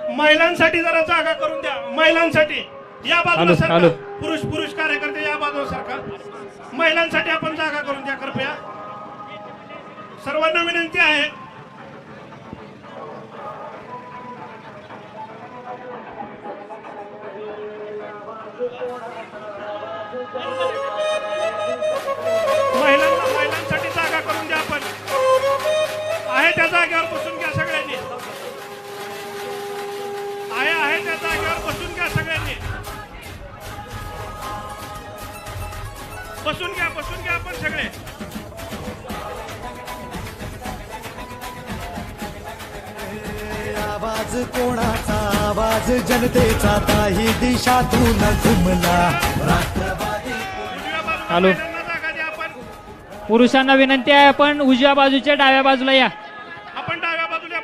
महिलांसाठी जरा जागा करून द्या. महिलांसाठी या बाजूला सरका. पुरुष पुरुष कार्यकर्ते या बाजूला सरका. महिलांसाठी आपण जागा करून द्या कृपया. सर्वांना विनंती आहे. महिलांसाठी जागा करून द्या. आपण आहे त्या जागेवर बसून घ्या सगळ्यांनी. आहे त्या जागेवर बसून घ्या सगळ्यांनी. बसून घ्या आपण सगळे. आवाज कोणाचा, आवाज जनतेचा, काही दिशातून घुमला राष्ट्रवादी. हॅलो, पुरुषांना विनंती आहे आपण उजव्या बाजूच्या डाव्या बाजूला या. आपण डाव्या बाजूला.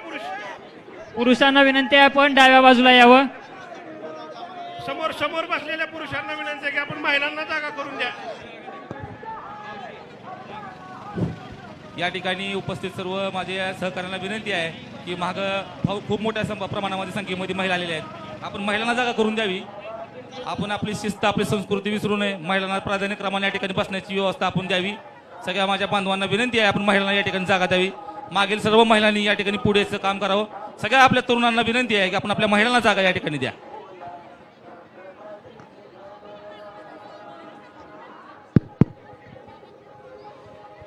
पुरुषांना विनंती आहे आपण डाव्या बाजूला यावं. समोर बसलेल्या पुरुषांना विनंती आहे की आपण महिलांना जागा करून द्या. या ठिकाणी उपस्थित सर्व माझ्या सहकाऱ्यांना विनंती आहे की माग खूप मोठ्या प्रमाणामध्ये संख्येमध्ये महिला आलेल्या आहेत. आपण महिलांना जागा करून द्यावी. आपण आपली शिस्त, आपली संस्कृती विसरू नये. महिलांना प्राधान्यक्रमाने या ठिकाणी बसण्याची व्यवस्था आपण द्यावी. सगळ्या माझ्या बांधवांना विनंती आहे आपण महिलांना या ठिकाणी जागा द्यावी. मागील सर्व महिलांनी या ठिकाणी पुढेचं काम करावं. सगळ्या आपल्या तरुणांना विनंती आहे की आपण आपल्या महिलांना जागा या ठिकाणी द्या.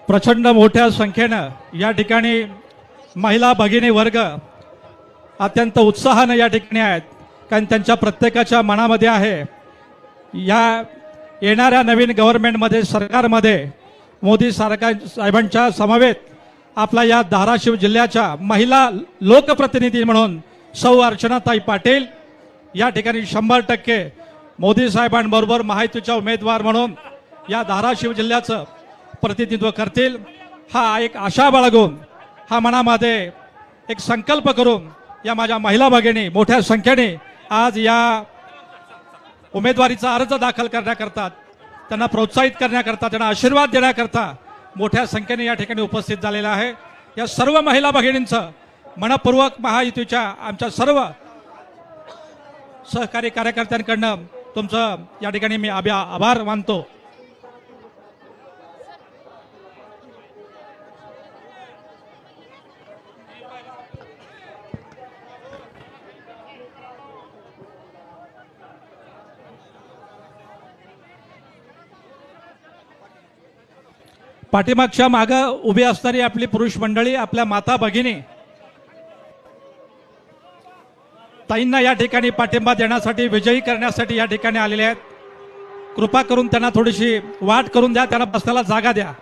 प्रचंड मोठ्या संख्येनं या ठिकाणी महिला भगिनी वर्ग अत्यंत उत्साहानं या ठिकाणी आहेत. कारण त्यांच्या प्रत्येकाच्या मनामध्ये आहे या येणाऱ्या नवीन गव्हर्नमेंटमध्ये, सरकारमध्ये मोदी सरकार साहेबांच्या समवेत आपला या धाराशिव जिल्ह्याच्या महिला लोकप्रतिनिधी म्हणून सौ अर्चनाताई पाटील या ठिकाणी 100% मोदी साहेबांबरोबर महायुतीच्या उमेदवार म्हणून या धाराशिव जिल्ह्याचं प्रतिनिधित्व करतील. हा एक आशा बाळगून, हा मनामध्ये एक संकल्प करून या माझ्या महिला भगिनी मोठ्या संख्येने आज या उमेदवारीचा अर्ज दाखल करण्याकरता, त्यांना प्रोत्साहित करण्याकरता, त्यांना आशीर्वाद देण्याकरता मोठ्या संख्येने या ठिकाणी उपस्थित झालेला आहे. या सर्व महिला भगिनींचं मनपूर्वक महायुतीच्या आमच्या सर्व सहकारी कार्यकर्त्यांकडनं तुमचं या ठिकाणी मी आभार मानतो. पाठीमागच्या मागं उभी असणारी आपली पुरुष मंडळी, आपल्या माता भगिनी ताईंना या ठिकाणी पाठिंबा देण्यासाठी, विजयी करण्यासाठी या ठिकाणी आलेले आहेत. कृपा करून त्यांना थोडीशी वाट करून द्या, त्यांना बसण्याला जागा द्या.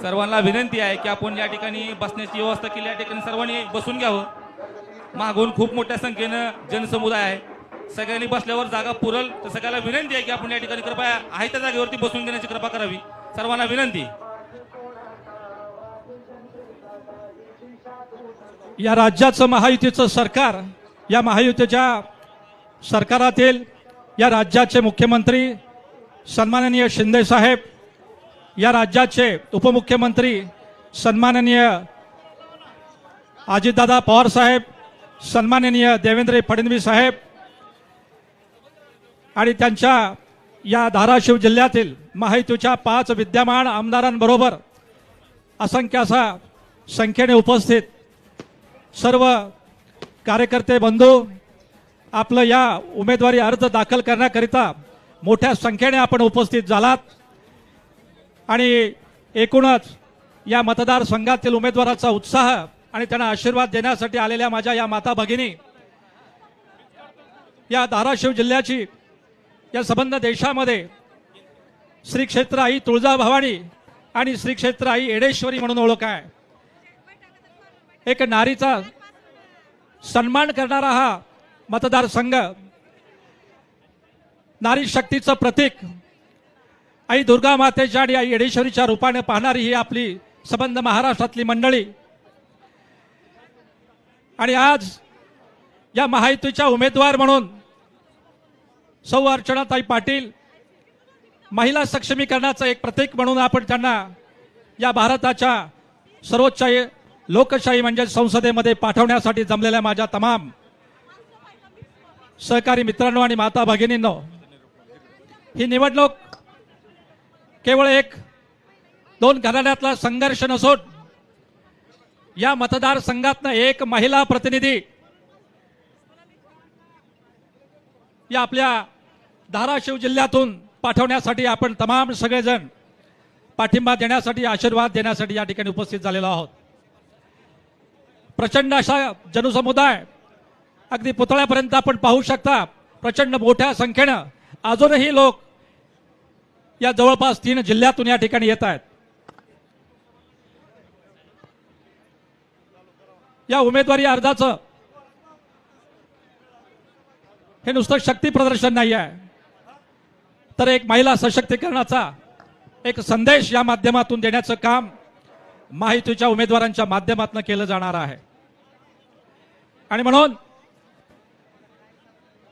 सर्वांना विनंती आहे की आपण या ठिकाणी बसण्याची व्यवस्था केली. या ठिकाणी सर्वांनी बसून घ्यावं. मागून खूप मोठ्या संख्येनं जनसमुदाय आहे. सगळ्यांनी बसल्यावर जागा पुरल. तर सगळ्याला विनंती आहे की आपण या ठिकाणी कृपया आहे त्या जागेवरती बसून घेण्याची कृपा करावी. सर्वांना विनंती. या राज्याचं महायुतीचं सरकार, या महायुतीच्या सरकारातील या राज्याचे मुख्यमंत्री सन्माननीय शिंदे साहेब, या राज्याचे उपमुख्यमंत्री सन्माननीय अजितदादा पवार साहेब, सन्माननीय देवेंद्र फडणवीस साहेब आणि त्यांच्या या धाराशिव जिल्ह्यातील महायुतीच्या 5 विद्यमान आमदारांबरोबर असंख्य असा संख्येने उपस्थित सर्व कार्यकर्ते बंधू आपलं या उमेदवारी अर्ज दाखल करण्याकरिता मोठ्या संख्येने आपण उपस्थित झालात. आणि एकूणच या मतदारसंघातील उमेदवाराचा उत्साह आणि त्यांना आशीर्वाद देण्यासाठी आलेल्या माझ्या या माता भगिनी, या धाराशिव जिल्ह्याची या संबंध देशामध्ये श्री क्षेत्र आई तुळजाभवानी आणि श्री क्षेत्र आई येडेश्वरी म्हणून ओळख आहे. एक नारीचा सन्मान करणारा हा मतदारसंघ, नारी शक्तीचं प्रतीक आई दुर्गा मातेच्या आणि आई येडेश्वरीच्या रूपाने पाहणारी ही आपली संबंध महाराष्ट्रातली मंडळी. आणि आज या महायुतीच्या उमेदवार म्हणून सौ अर्चनाताई पाटील महिला सक्षमीकरणाचं एक प्रतीक म्हणून आपण त्यांना या भारताच्या सर्वोच्च लोकशाही म्हणजे संसदेमध्ये पाठवण्यासाठी जमलेल्या माझ्या तमाम सहकारी मित्रांनो आणि माता भगिनींनो, ही निवडणूक केवळ एक दोन घराण्यातला संघर्ष नसून या मतदारसंघातनं एक महिला प्रतिनिधी या आपल्या धाराशिव जिल्ह्यातून पाठवण्यासाठी आपण तमाम सगळेजण पाठिंबा देण्यासाठी आशीर्वाद देण्यासाठी या ठिकाणी उपस्थित झालेलो आहोत। प्रचंड अशा जनसमुदाय अगदी पुतळ्यापर्यंत आपण पाहू शकता, प्रचंड मोठ्या संख्येनं अजूनही लोक या जवळपास 3 जिल्ह्यातून या ठिकाणी येत आहेत। या उमेदवारी अर्जाचं हे नुसतं शक्ती प्रदर्शन नाही आहे, तर एक महिला सशक्तीकरणाचा एक संदेश या माध्यमातून देण्याचं काम महायुतीच्या उमेदवारांच्या माध्यमातून केलं जाणार आहे। आणि म्हणून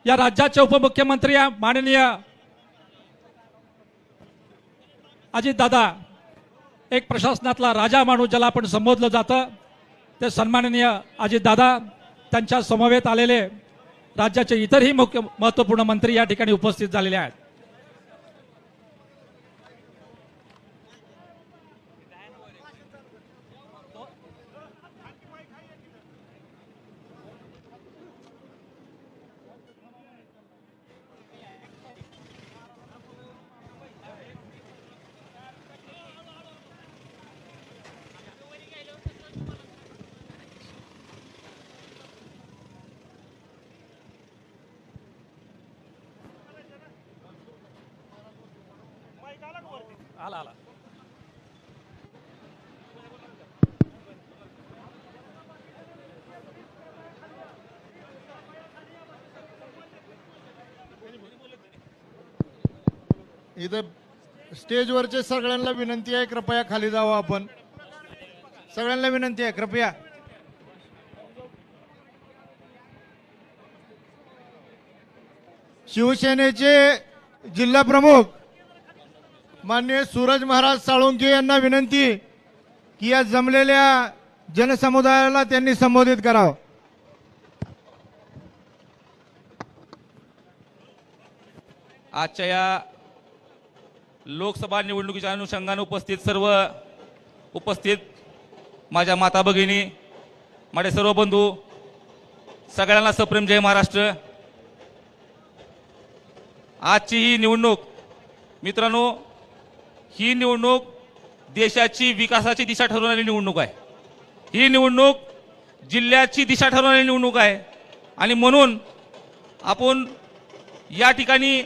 या राज्याचे उपमुख्यमंत्री माननीय अजितदादा, एक प्रशासनातला राजा माणूस ज्याला आपण संबोधलं जातं, ते सन्माननीय अजितदादा, त्यांच्या समवेत आलेले राज्याचे इतरही मुख्य महत्त्वपूर्ण मंत्री या ठिकाणी उपस्थित झालेले आहेत। इथं स्टेजवरचे सगळ्यांना विनंती आहे, कृपया खाली जावं आपण। सगळ्यांना विनंती आहे, कृपया। शिवसेनेचे जिल्हा प्रमुख माननीय सूरज महाराज साळुंके यांना विनंती की या जमलेल्या जनसमुदायाला त्यांनी संबोधित करावं। आजच्या या लोकसभा निवडणुकीच्या अनुषंगाने उपस्थित माझ्या माता भगिनी, माझे सर्व बंधू, सगळ्यांना सप्रेम जय महाराष्ट्र। आजची ही निवडणूक मित्रांनो, ही निवडणूक देशाची विकासाची दिशा ठरवणारी निवडणूक आहे। ही निवडणूक जिल्ह्याची दिशा ठरवणारी निवडणूक आहे। आणि म्हणून आपण या ठिकाणी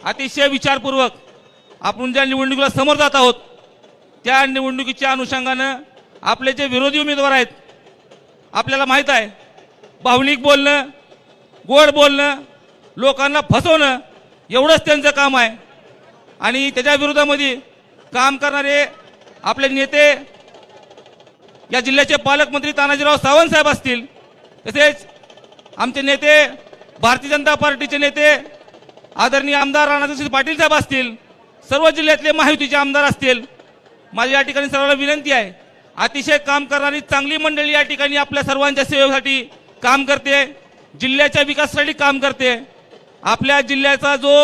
अतिशय विचारपूर्वक आपण ज्या निवडणुकीला समोर जात आहोत, त्या निवडणुकीच्या अनुषंगानं आपले जे विरोधी उमेदवार आहेत, आपल्याला माहीत आहे, भावनिक बोलणं, गोड बोलणं, लोकांना फसवणं एवढंच त्यांचं काम आहे। आणि त्याच्या विरोधामध्ये काम करणारे आपले नेते, या जिल्ह्याचे पालकमंत्री तानाजीराव सावंत साहेब असतील, तसेच आमचे नेते, भारतीय जनता पार्टीचे नेते आदरणीय आमदार राणाजोशी पाटील साहेब असतील, सर्व जिल्ह्यातले महायुतीचे आमदार असतील, माझी या ठिकाणी सर्वांना विनंती आहे, अतिशय काम करणारी चांगली मंडळी या ठिकाणी आपल्या सर्वांच्या सेवेसाठी काम करते, जिल्ह्याच्या विकासासाठी काम करते। आपल्या जिल्ह्याचा जो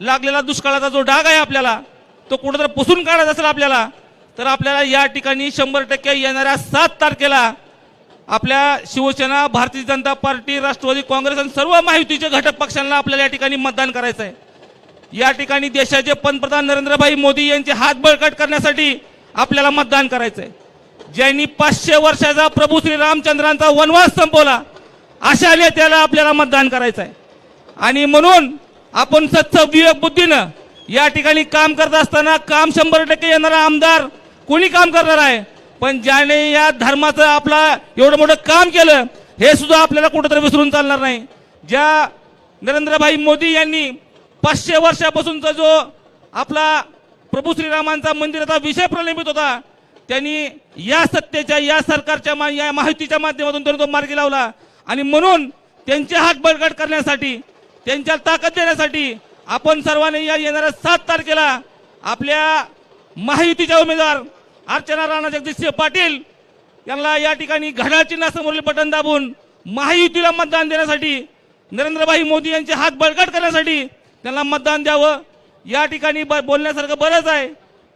लागलेला दुष्काळाचा जो डाग आहे आपल्याला, तो कुठेतरी पुसून काढायचा असेल आपल्याला, तर आपल्याला या ठिकाणी 100% येणाऱ्या 7 तारखेला आपल्या शिवसेना, भारतीय जनता पार्टी, राष्ट्रवादी काँग्रेस आणि सर्व महायुतीचे घटक पक्षांना आपल्याला या ठिकाणी मतदान करायचं आहे। या ठिकाणी देशाचे पंतप्रधान नरेंद्रभाई मोदी यांचे हात बळकट करण्यासाठी आपल्याला मतदान करायचं आहे। ज्यांनी 500 वर्षाचा प्रभू श्री रामचंद्रांचा वनवास संपवला, अशा नेत्याला आपल्याला मतदान करायचं आहे। आणि म्हणून आपण सच्च विवेक बुद्धीनं या ठिकाणी काम करत असताना, काम 100% येणारा आमदार कोणी काम करणार आहे, पण ज्याने या धर्माचं आपला एवढं मोठं काम केलं, हे सुद्धा आपल्याला कुठेतरी विसरून चालणार नाही। ज्या नरेंद्रभाई मोदी यांनी 500 वर्षापासूनचा जो आपला प्रभू श्रीरामांचा मंदिराचा विषय प्रलंबित होता, त्यांनी या सत्तेच्या, या सरकारच्या, या माहितीच्या माध्यमातून त्यांनी तो मार्गी लावला। आणि म्हणून त्यांचे हात बळकट करण्यासाठी, त्यांच्या ताकद देण्यासाठी आपण सर्वांनी या येणाऱ्या 7 तारखेला आपल्या महायुतीच्या उमेदवार अर्चना राणा जगदीशसिंह पाटील यांना या ठिकाणी घड्याळ चिन्हासमोरील बटन दाबून महायुतीला मतदान देण्यासाठी, नरेंद्रभाई मोदी यांचे हात बळकट करण्यासाठी त्यांना मतदान द्यावं. या ठिकाणी बोलण्यासारखं बरंच आहे.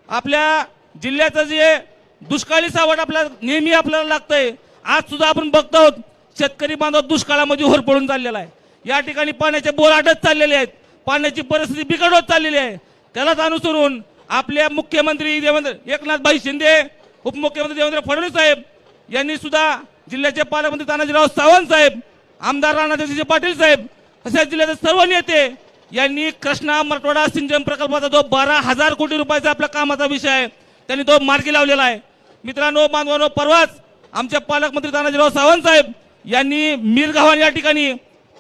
आपल्या जिल्ह्याचं जे दुष्काळी सावट नेहमी आपल्याला लागतंय, आज सुद्धा आपण बघतो आहोत शेतकरी बांधव दुष्काळामध्ये होरपळून चाललेला आहे. या ठिकाणी पाण्याचे बोर आटत चाललेले आहेत, पाण्याची परिस्थिती बिकट होत चाललेली आहे. त्यालाच अनुसरून आपल्या मुख्यमंत्री एकनाथभाई शिंदे, उपमुख्यमंत्री देवेंद्र फडणवीस साहेब यांनी सुद्धा जिल्ह्याचे पालकमंत्री तानाजीराव सावंत साहेब, आमदार राणा जगदीश पाटील साहेब अशा जिल्ह्याचे सर्व नेते यांनी कृष्णा मराठवाडा सिंचन प्रकल्पाचा जो 12,000 कोटी रुपयाचा आपल्या कामाचा विषय आहे त्यांनी तो मार्गी लावलेला आहे. मित्रांनो, बांधवांनो, परवाच आमचे पालकमंत्री तानाजीराव सावंत साहेब यांनी मिरगावान या ठिकाणी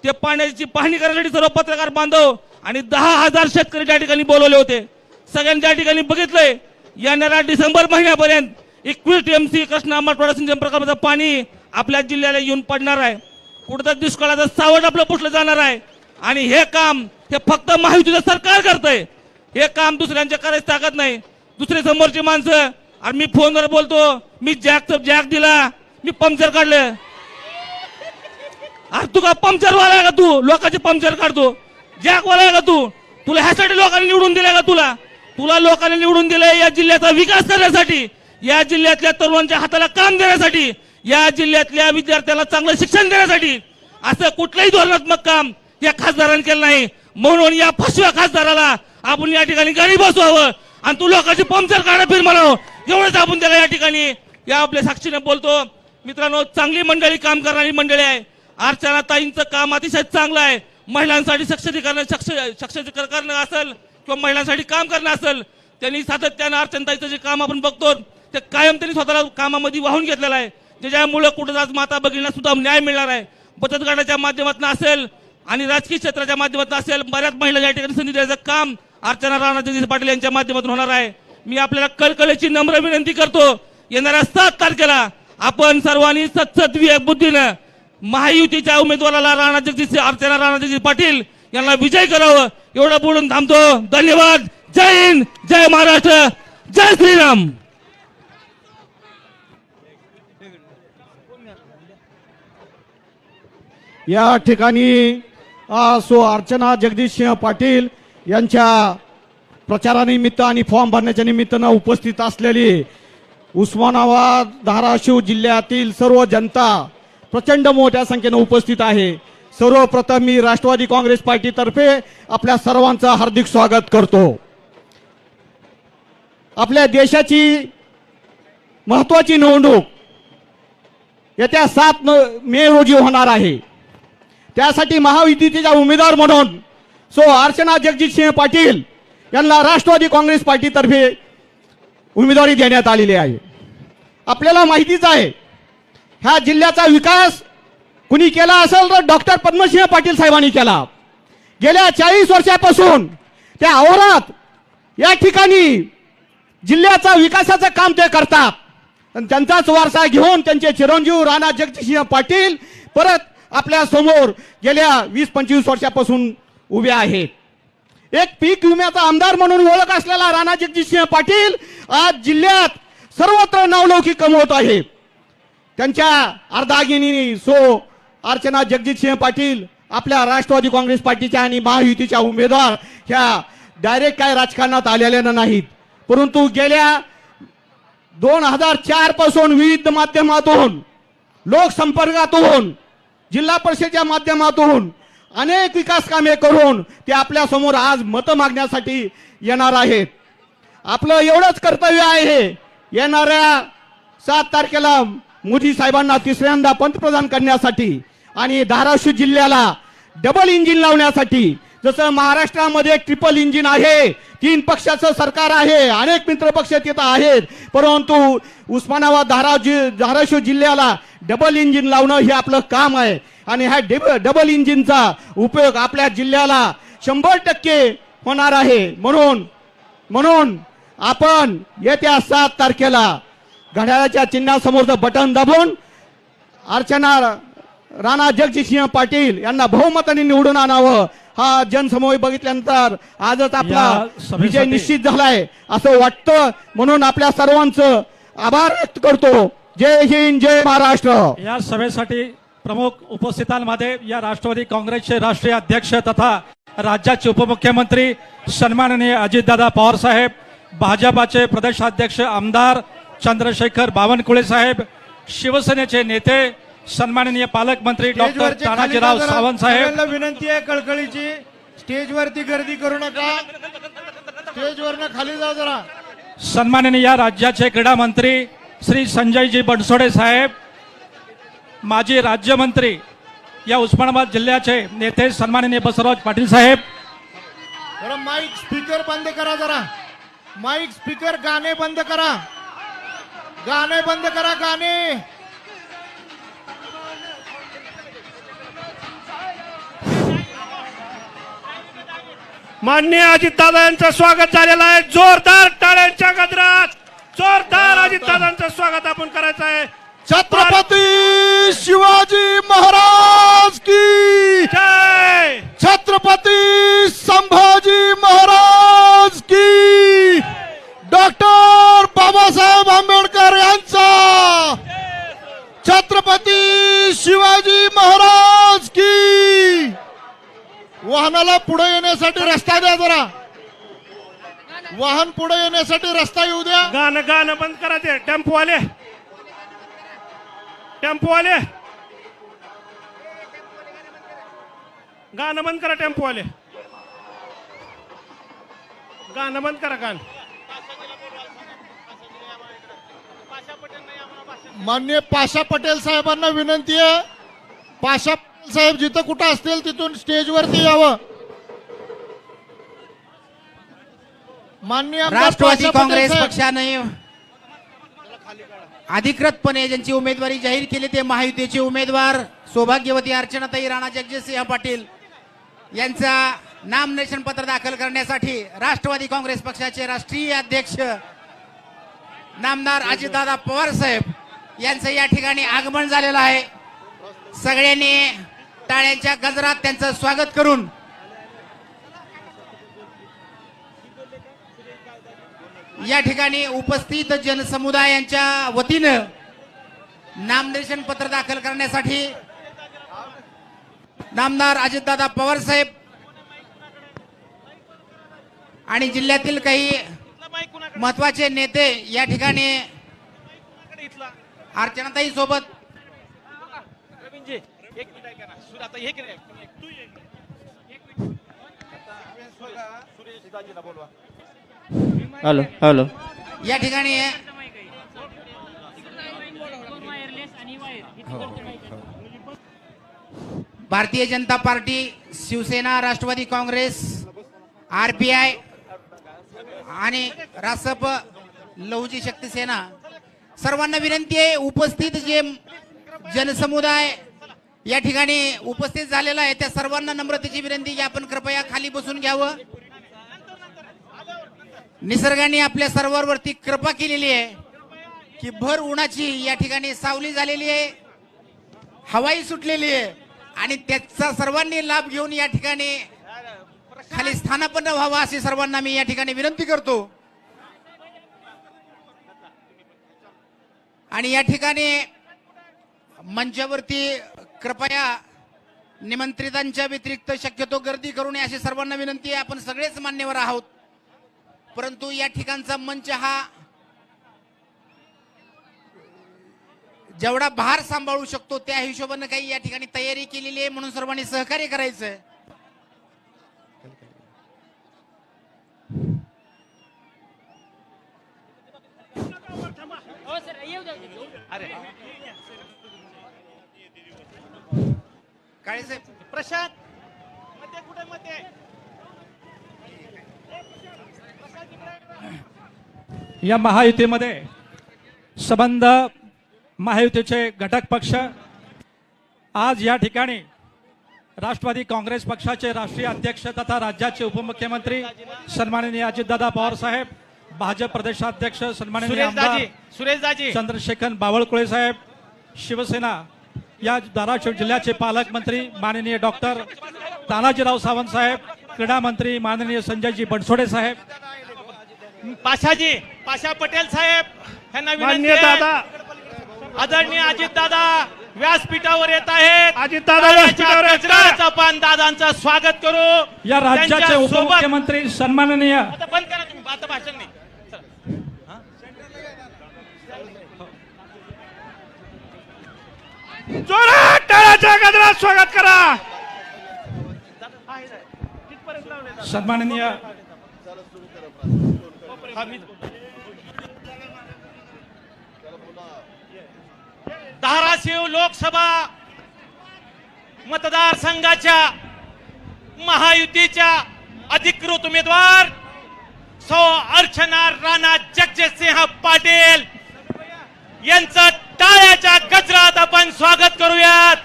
ते पाण्याची पाहणी करण्यासाठी सर्व पत्रकार बांधव आणि 10,000 शेतकरी त्या ठिकाणी बोलवले होते. सगळ्यांच्या ठिकाणी बघितलंय येणाऱ्या डिसेंबर महिन्यापर्यंत 21 TMC कृष्णा मराठवाडा सिंचन प्रकल्पाचं पाणी आपल्या जिल्ह्याला येऊन पडणार आहे. कुठं दुष्काळाचं सावट आपलं पुसलं जाणार आहे. आणि हे काम हे फक्त महायुतीचं सरकार करतंय. हे काम दुसऱ्यांच्या करायची ताकद नाही. दुसरे समोरची माणसं, आणि मी फोनवर बोलतो, मी जॅक दिला, मी पंक्चर काढलं. अरे तू का पंक्चरवाला आहे का? तू लोकांचे पंक्चर काढतो, जॅकवाला आहे का तू? तुला ह्यासाठी लोकांनी निवडून दिलंय का? तुला लोकांनी निवडून दिलंय या जिल्ह्याचा विकास करण्यासाठी, या जिल्ह्यातल्या तरुणांच्या हाताला काम देण्यासाठी, या जिल्ह्यातल्या विद्यार्थ्यांना चांगलं शिक्षण देण्यासाठी. असं कुठलंही धोरणात्मक काम या खासदारांनी केलं नाही. म्हणून या 5व्या खासदाराला आपण या ठिकाणी गाडी बसवावं आणि तू लोकांची पंक्चर काढा फिर म्हणावं, एवढंच आपण त्याला या ठिकाणी या आपल्या साक्षीने बोलतो. मित्रांनो, चांगली मंडळी, काम करणारी मंडळी आहे. अर्चना ताईंचं काम अतिशय चांगलं आहे. महिलांसाठी सक्षमीकरण करणं असेल किंवा महिलांसाठी काम करणं असेल, त्यांनी सातत्यानं अर्चनाताईचं जे काम आपण बघतो ते कायम त्यांनी स्वतःला कामामध्ये वाहून घेतलेलं आहे, ज्याच्यामुळे कुठं आज माता भगिनींना सुद्धा न्याय मिळणार आहे. बचत गटाच्या माध्यमातून असेल आणि राजकीय क्षेत्राच्या माध्यमातून असेल, बऱ्याच महिला या ठिकाणी संधी द्यायचं काम अर्चना राणा जगदीश पाटील यांच्या माध्यमातून होणार आहे. मी आपल्याला कळकळीची नम्र विनंती करतो, येणाऱ्या 7 तारखेला आपण सर्वांनी सत्सद बुद्धीनं महायुतीच्या उमेदवाराला अर्चना राणा जगदीश पाटील यांना विजय करावं. एवढं बोलून थांबतो. धन्यवाद. जय हिंद, जय महाराष्ट्र, जय श्रीराम. या ठिकाणी अर्चना जगदीशसिंह पाटील यांच्या प्रचारानिमित्त आणि फॉर्म भरण्याच्या निमित्तानं उपस्थित असलेली उस्मानाबाद, धाराशिव जिल्ह्यातील सर्व जनता प्रचंड मोठ्या संख्येनं उपस्थित आहे. सर्वप्रथम मी राष्ट्रवादी काँग्रेस पार्टीतर्फे आपल्या सर्वांचं हार्दिक स्वागत करतो. आपल्या देशाची महत्त्वाची निवडणूक येत्या 7 मे रोजी होणार आहे. त्यासाठी महायुतीच्या उमेदवार म्हणून अर्चना जगदीशसिंह पाटील यांना राष्ट्रवादी काँग्रेस पार्टीतर्फे उमेदवारी देण्यात आलेली आहे. आपल्याला माहितीच आहे ह्या जिल्ह्याचा विकास कुणी केला असेल तर डॉक्टर पद्मसिंह पाटील साहेबांनी केला. गेल्या 40 वर्षापासून त्या औरात या ठिकाणी जिल्ह्याचा विकासाचं काम ते करतात. आणि त्यांचाच वारसा घेऊन त्यांचे चिरंजीव राणा जगदीशसिंह पाटील परत आपल्या समोर गेल्या 20-25 वर्षापासून उभे आहेत. एक पीक विम्याचा आमदार म्हणून ओळख असलेला राणा जगदीशसिंह पाटील आज जिल्ह्यात सर्वत्र नावलौकिक कमवत आहेत. त्यांच्या अर्धांगिनी अर्चना जगदीशसिंह पाटील आपल्या राष्ट्रवादी काँग्रेस पार्टीच्या आणि महायुतीच्या उमेदवार ह्या डायरेक्ट काय राजकारणात आलेल्या नाहीत, परंतु गेल्या 2004 पासून विविध माध्यमातून, लोकसंपर्कातून, जिल्हा परिषदेच्या माध्यमातून अनेक विकास कामे करून ते आपल्या समोर आज मतं मागण्यासाठी येणार आहेत. आपलं एवढंच कर्तव्य आहे, येणाऱ्या 7 तारखेला मोदी साहेबांना तिसऱ्यांदा पंतप्रधान करण्यासाठी आणि धाराशिव जिल्ह्याला डबल इंजिन लावण्यासाठी. जसं महाराष्ट्रामध्ये ट्रिपल इंजिन आहे, 3 पक्षाचं सरकार आहे, अनेक मित्र पक्ष तिथं आहेत, परंतु उस्मानाबाद धाराशिव जिल्ह्याला डबल इंजिन लावणं हे आपलं काम आहे. आणि ह्या डबल इंजिनचा उपयोग आपल्या जिल्ह्याला 100% होणार आहे. म्हणून आपण येत्या 7 तारखेला घड्याळाच्या चिन्हासमोरचं बटन दाबून अर्चना राणा जगजितसिंह पाटील यांना बहुमताने निवडून आणावं. हा जनसमूह बघितल्यानंतर आजच आपला या सभेसाठी- विजय निश्चित झालाय असं वाटतं. म्हणून आपल्या सर्वांचं आभार व्यक्त करतो. जय हिंद, जय महाराष्ट्र. या सभेसाठी प्रमुख उपस्थितांमध्ये या राष्ट्रवादी काँग्रेसचे राष्ट्रीय अध्यक्ष तथा राज्याचे उपमुख्यमंत्री सन्माननीय अजितदादा पवार साहेब, भाजपाचे प्रदेशाध्यक्ष आमदार चंद्रशेखर बावनकुळे साहेब, शिवसेनेचे नेते सन्माननीय पालकमंत्री डॉक्टर स्टेजवरचे खाली तानाजीराव जा जरा. सावंत साहेब, सगळ्यांना विनंती आहे कळकळीची, स्टेजवरती गर्दी करू नका. स्टेजवरनं खाली जा जरा. सन्माननीय या राज्याचे क्रीडा मंत्री श्री संजयजी बनसोडे साहेब, माजी राज्यमंत्री या उस्मानाबाद जिल्ह्याचे नेते सन्माननीय बसवराज पाटील साहेब, जरा माईक स्पीकर बंद करा. जरा माईक स्पीकर, गाणे बंद करा. गाणे बंद करा. गाणे. माननीय अजितदादा यांचं स्वागत झालेलं आहे. जोरदार टाळ्यांच्या गजरात जोरदार अजितदादांचं स्वागत आपण करायचं आहे. छत्रपती शिवाजी महाराज की जय. छत्रपती संभाजी महाराज की. डॉक्टर बाबासाहेब आंबेडकर यांचा. छत्रपती शिवाजी महाराज की. वाहनाला पुढे येण्यासाठी रस्ता द्या. जरा वाहन पुढे येण्यासाठी रस्ता येऊ द्या. गाणं गाणं बंद करायचे. टेम्पोवाले टेम्पोवाले गाणं बंद करा. टेम्पोवाले गाणं बंद करा. गाणं. माननीय पाशा पटेल साहेबांना विनंती आहे. पाशा पटेल साहेब जिथं कुठं असतील तिथून स्टेजवरती यावं. माननीय आमदार राष्ट्रवादी पाशा पटेल काँग्रेस साहेब. पक्षाने अधिकृतपणे ज्यांची उमेदवारी जाहीर केली ते महायुतीचे उमेदवार सौभाग्यवती अर्चनाताई राणा जगजितसिंह पाटील यांचा नामनिर्देशन पत्र दाखल करण्यासाठी राष्ट्रवादी काँग्रेस पक्षाचे राष्ट्रीय अध्यक्ष नामदार अजितदादा पवार साहेब यांचं या ठिकाणी आगमन झालेलं आहे. सगळ्यांनी टाळ्यांच्या गजरात त्यांचं स्वागत करून या ठिकाणी उपस्थित जनसमुदायांच्या वतीनं नामनिर्देशन पत्र दाखल करण्यासाठी नामदार अजितदादा पवार साहेब आणि जिल्ह्यातील काही महत्वाचे नेते या ठिकाणी अर्चनाताई सोबत हॅलो हॅलो या ठिकाणी भारतीय जनता पार्टी, शिवसेना, राष्ट्रवादी काँग्रेस, आरपीआय आणि रासप, लहुजी शक्ती सेना सर्वांना विनंती आहे. उपस्थित जे जनसमुदाय या ठिकाणी उपस्थित झालेला आहे त्या सर्वांना नम्रतेची विनंती की आपण कृपया खाली बसून घ्यावं. निसर्गाने आपल्या सर्वांवरती कृपा केलेली आहे की भर उन्हाची या ठिकाणी सावली झालेली आहे, हवाई सुटलेली आहे आणि त्याचा सर्वांनी लाभ घेऊन या ठिकाणी खाली स्थानापन्न व्हावा अशी सर्वांना मी या ठिकाणी विनंती करतो. आणि या ठिकाणी मंचावरती कृपया निमंत्रितांच्या व्यतिरिक्त शक्यतो गर्दी करू नये अशी सर्वांना विनंती आहे. आपण सगळेच मान्यवर आहोत, परंतु या ठिकाणचा मंच हा जेवढा भार सांभाळू शकतो त्या हिशोबाने काही या ठिकाणी तयारी केलेली आहे, म्हणून सर्वांनी सहकार्य करायचं. काळे साहेब, प्रशांत मध्ये कुठे मध्ये या महायुतीमध्ये संबंध महायुतीचे घटक पक्ष आज या ठिकाणी राष्ट्रवादी काँग्रेस पक्षाचे राष्ट्रीय अध्यक्ष तथा राज्याचे उपमुख्यमंत्री सन्माननीय अजितदादा पवार साहेब, भाजप प्रदेशाध्यक्ष सन्माननीय आमदार सुरेशदाजी चंद्रशेखर बावनकुळे साहेब, शिवसेना या धाराशिव जिल्ह्याचे पालकमंत्री माननीय डॉक्टर तानाजीराव सावंत साहेब, क्रीडा मंत्री माननीय संजयजी बनसोडे साहेब, पाशा पटेल साहेब यांना विनंती मान्य आहे. दादा आदरणीय अजितदादा व्यासपीठावर येत आहेत. अजितदादा व्यासपीठावर येत आहेत. गजराचं आपण दादांचं स्वागत करू. या राज्याचे त्यांच्या सोबत- उपमुख्यमंत्री सन्माननीय आता बंद करा तुम्ही, आता भाषण नाही. जोरात टाळ्याच्या गजरात स्वागत करा. सन्माननीय धाराशिव लोकसभा मतदारसंघाच्या महायुतीच्या अधिकृत उमेदवार सौ अर्चना राणा जगजितसिंह पाटील यांचं टाळ्याच्या गजरात आपण स्वागत करूयात.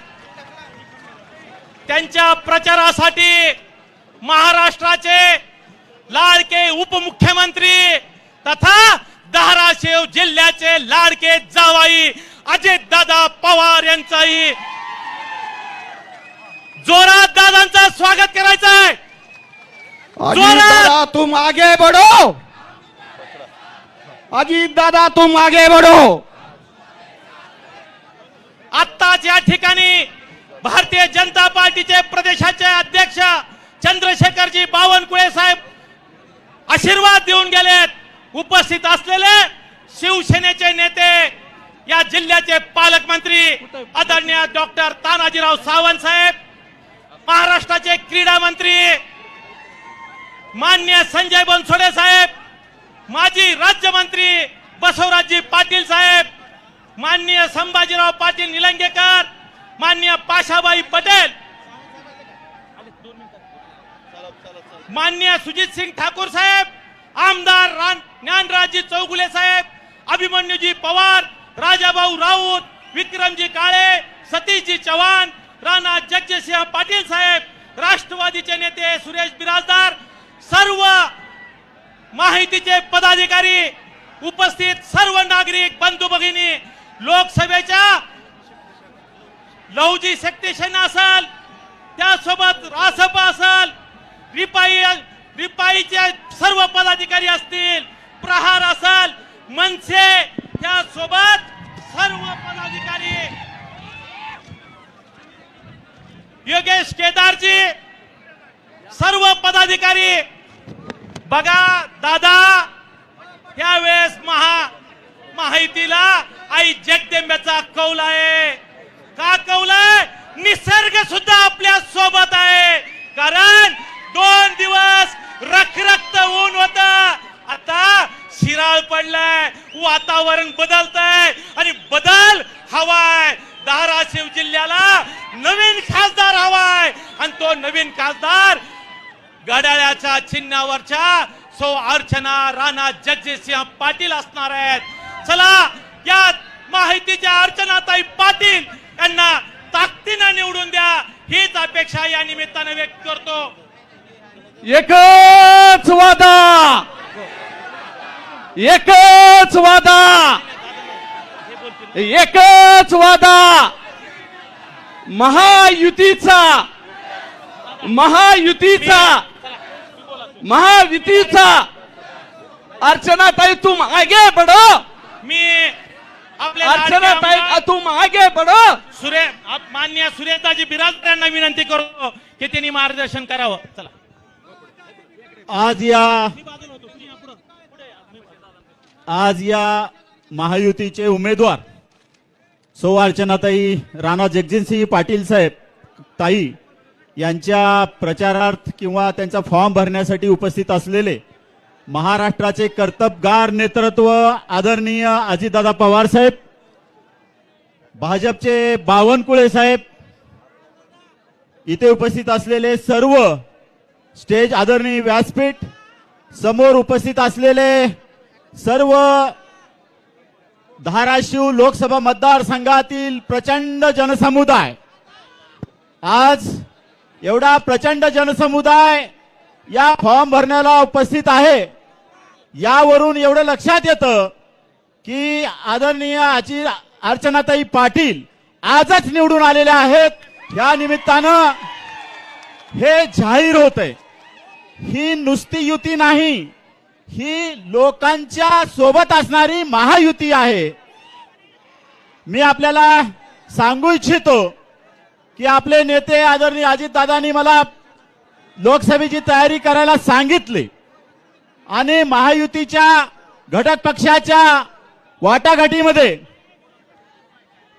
त्यांच्या प्रचारासाठी महाराष्ट्राचे लाडके उपमुख्यमंत्री तथा धाराशिव जिल्ह्याचे लाडके जावाई अजितदादा पवार यांचाही जोरात दादांचं स्वागत करायचं आहे. अजीत दादा तुम आगे बढ़ो, अजीत दादा तुम आगे बढ़ो. आत्ताच या ठिकाणी भारतीय जनता पार्टीचे प्रदेशाचे अध्यक्ष चंद्रशेखरजी बावनकुळे साहेब आशीर्वाद देऊन गेलेत. उपस्थित असलेले शिवसेनेचे नेते, या जिल्ह्याचे पालकमंत्री आदरणीय डॉक्टर तानाजीराव सावंत साहेब, महाराष्ट्राचे क्रीडा मंत्री मान्य संजय बनसोडे साहेब, माजी राज्यमंत्री बसवराजजी पाटील साहेब, माननीय संभाजीराव पाटील निलंगेकर, मान्य पाशाबाई पटेल, मान्य सुजित सिंग ठाकूर साहेब, आमदार ज्ञानराजजी चौगुले साहेब, अभिमन्यूजी पवार, राजाभाऊ राऊत, विक्रमजी काळे, सतीशजी चव्हाण, राणा जगजितसिंह पाटील साहेब, राष्ट्रवादीचे नेते सुरेश बिराजदार, सर्व माहितीचे पदाधिकारी, उपस्थित सर्व नागरिक बंधू भगिनी, लोकसभेच्या लहुजी शक्ती सेना असेल, त्यासोबत रासप असेल, रिपाईचे सर्व पदाधिकारी असतील, प्रहार असेल, मनसे, त्यासोबत सर्व पदाधिकारी, योगेश केदारजी, सर्व पदाधिकारी. बघा दादा, यावेळेस महायुतीला आई जगदंबेचा कौल आहे. का कौल आहे? निसर्ग सुद्धा आपल्या सोबत आहे. कारण 2 दिवस रखरखत ऊन होत, आता शिराळ पडलाय, वातावरण बदलतंय आणि बदल हवाय. धाराशिव जिल्ह्याला नवीन खासदार हवाय आणि तो नवीन खासदार घड्याळाच्या चिन्हावरच्या सौ अर्चना राणा जगजितसिंह पाटील असणार आहेत. चला, या माहितीच्या अर्चनाताई पाटील यांना ताकदीनं निवडून द्या, हीच अपेक्षा या निमित्तानं व्यक्त करतो. एकच वादा, एकच वादा, एकच वादा, महायुतीचा, महायुतीचा, महायुतीचा. अर्चनाताई तुम आगे बढ़ो, मी आपल्या अर्चनाताई तुम आगे बढ़ो. मान्य सुरेशदाजी बिराजदार यांना विनंती करतो की त्यांनी मार्गदर्शन करावं. चला, आज या महायुतीचे उमेदवार सौ अर्चनाताई राणा जगजितसिंह पाटील साहेब ताई यांच्या प्रचारार्थ किंवा त्यांचा फॉर्म भरण्यासाठी उपस्थित असलेले महाराष्ट्राचे कर्तबगार नेतृत्व आदरणीय अजितदादा पवार साहेब, भाजपचे बावनकुळे साहेब, इथे उपस्थित असलेले सर्व स्टेज आदरणीय व्यासपीठ समोर उपस्थित असलेले सर्व धाराशिव लोकसभा मतदारसंघातील प्रचंड जनसमुदाय, आज एवढा प्रचंड जनसमुदाय या फॉर्म भरण्याला उपस्थित आहे. यावरून एवढं लक्षात येतं की आदरणीय अर्चनाताई पाटील आजच निवडून आलेल्या आहेत। या निमित्तानं हे जाहीर होतंय, ही नुसती युती नाही, ही लोकांच्या सोबत असणारी महायुती आहे। मी आपल्याला सांगू इच्छितो की आपले नेते आदरणीय अजितदादांनी मला लोकसभेची तयारी करायला सांगितली आणि महायुतीच्या घटक पक्षाच्या वाटाघाटीमध्ये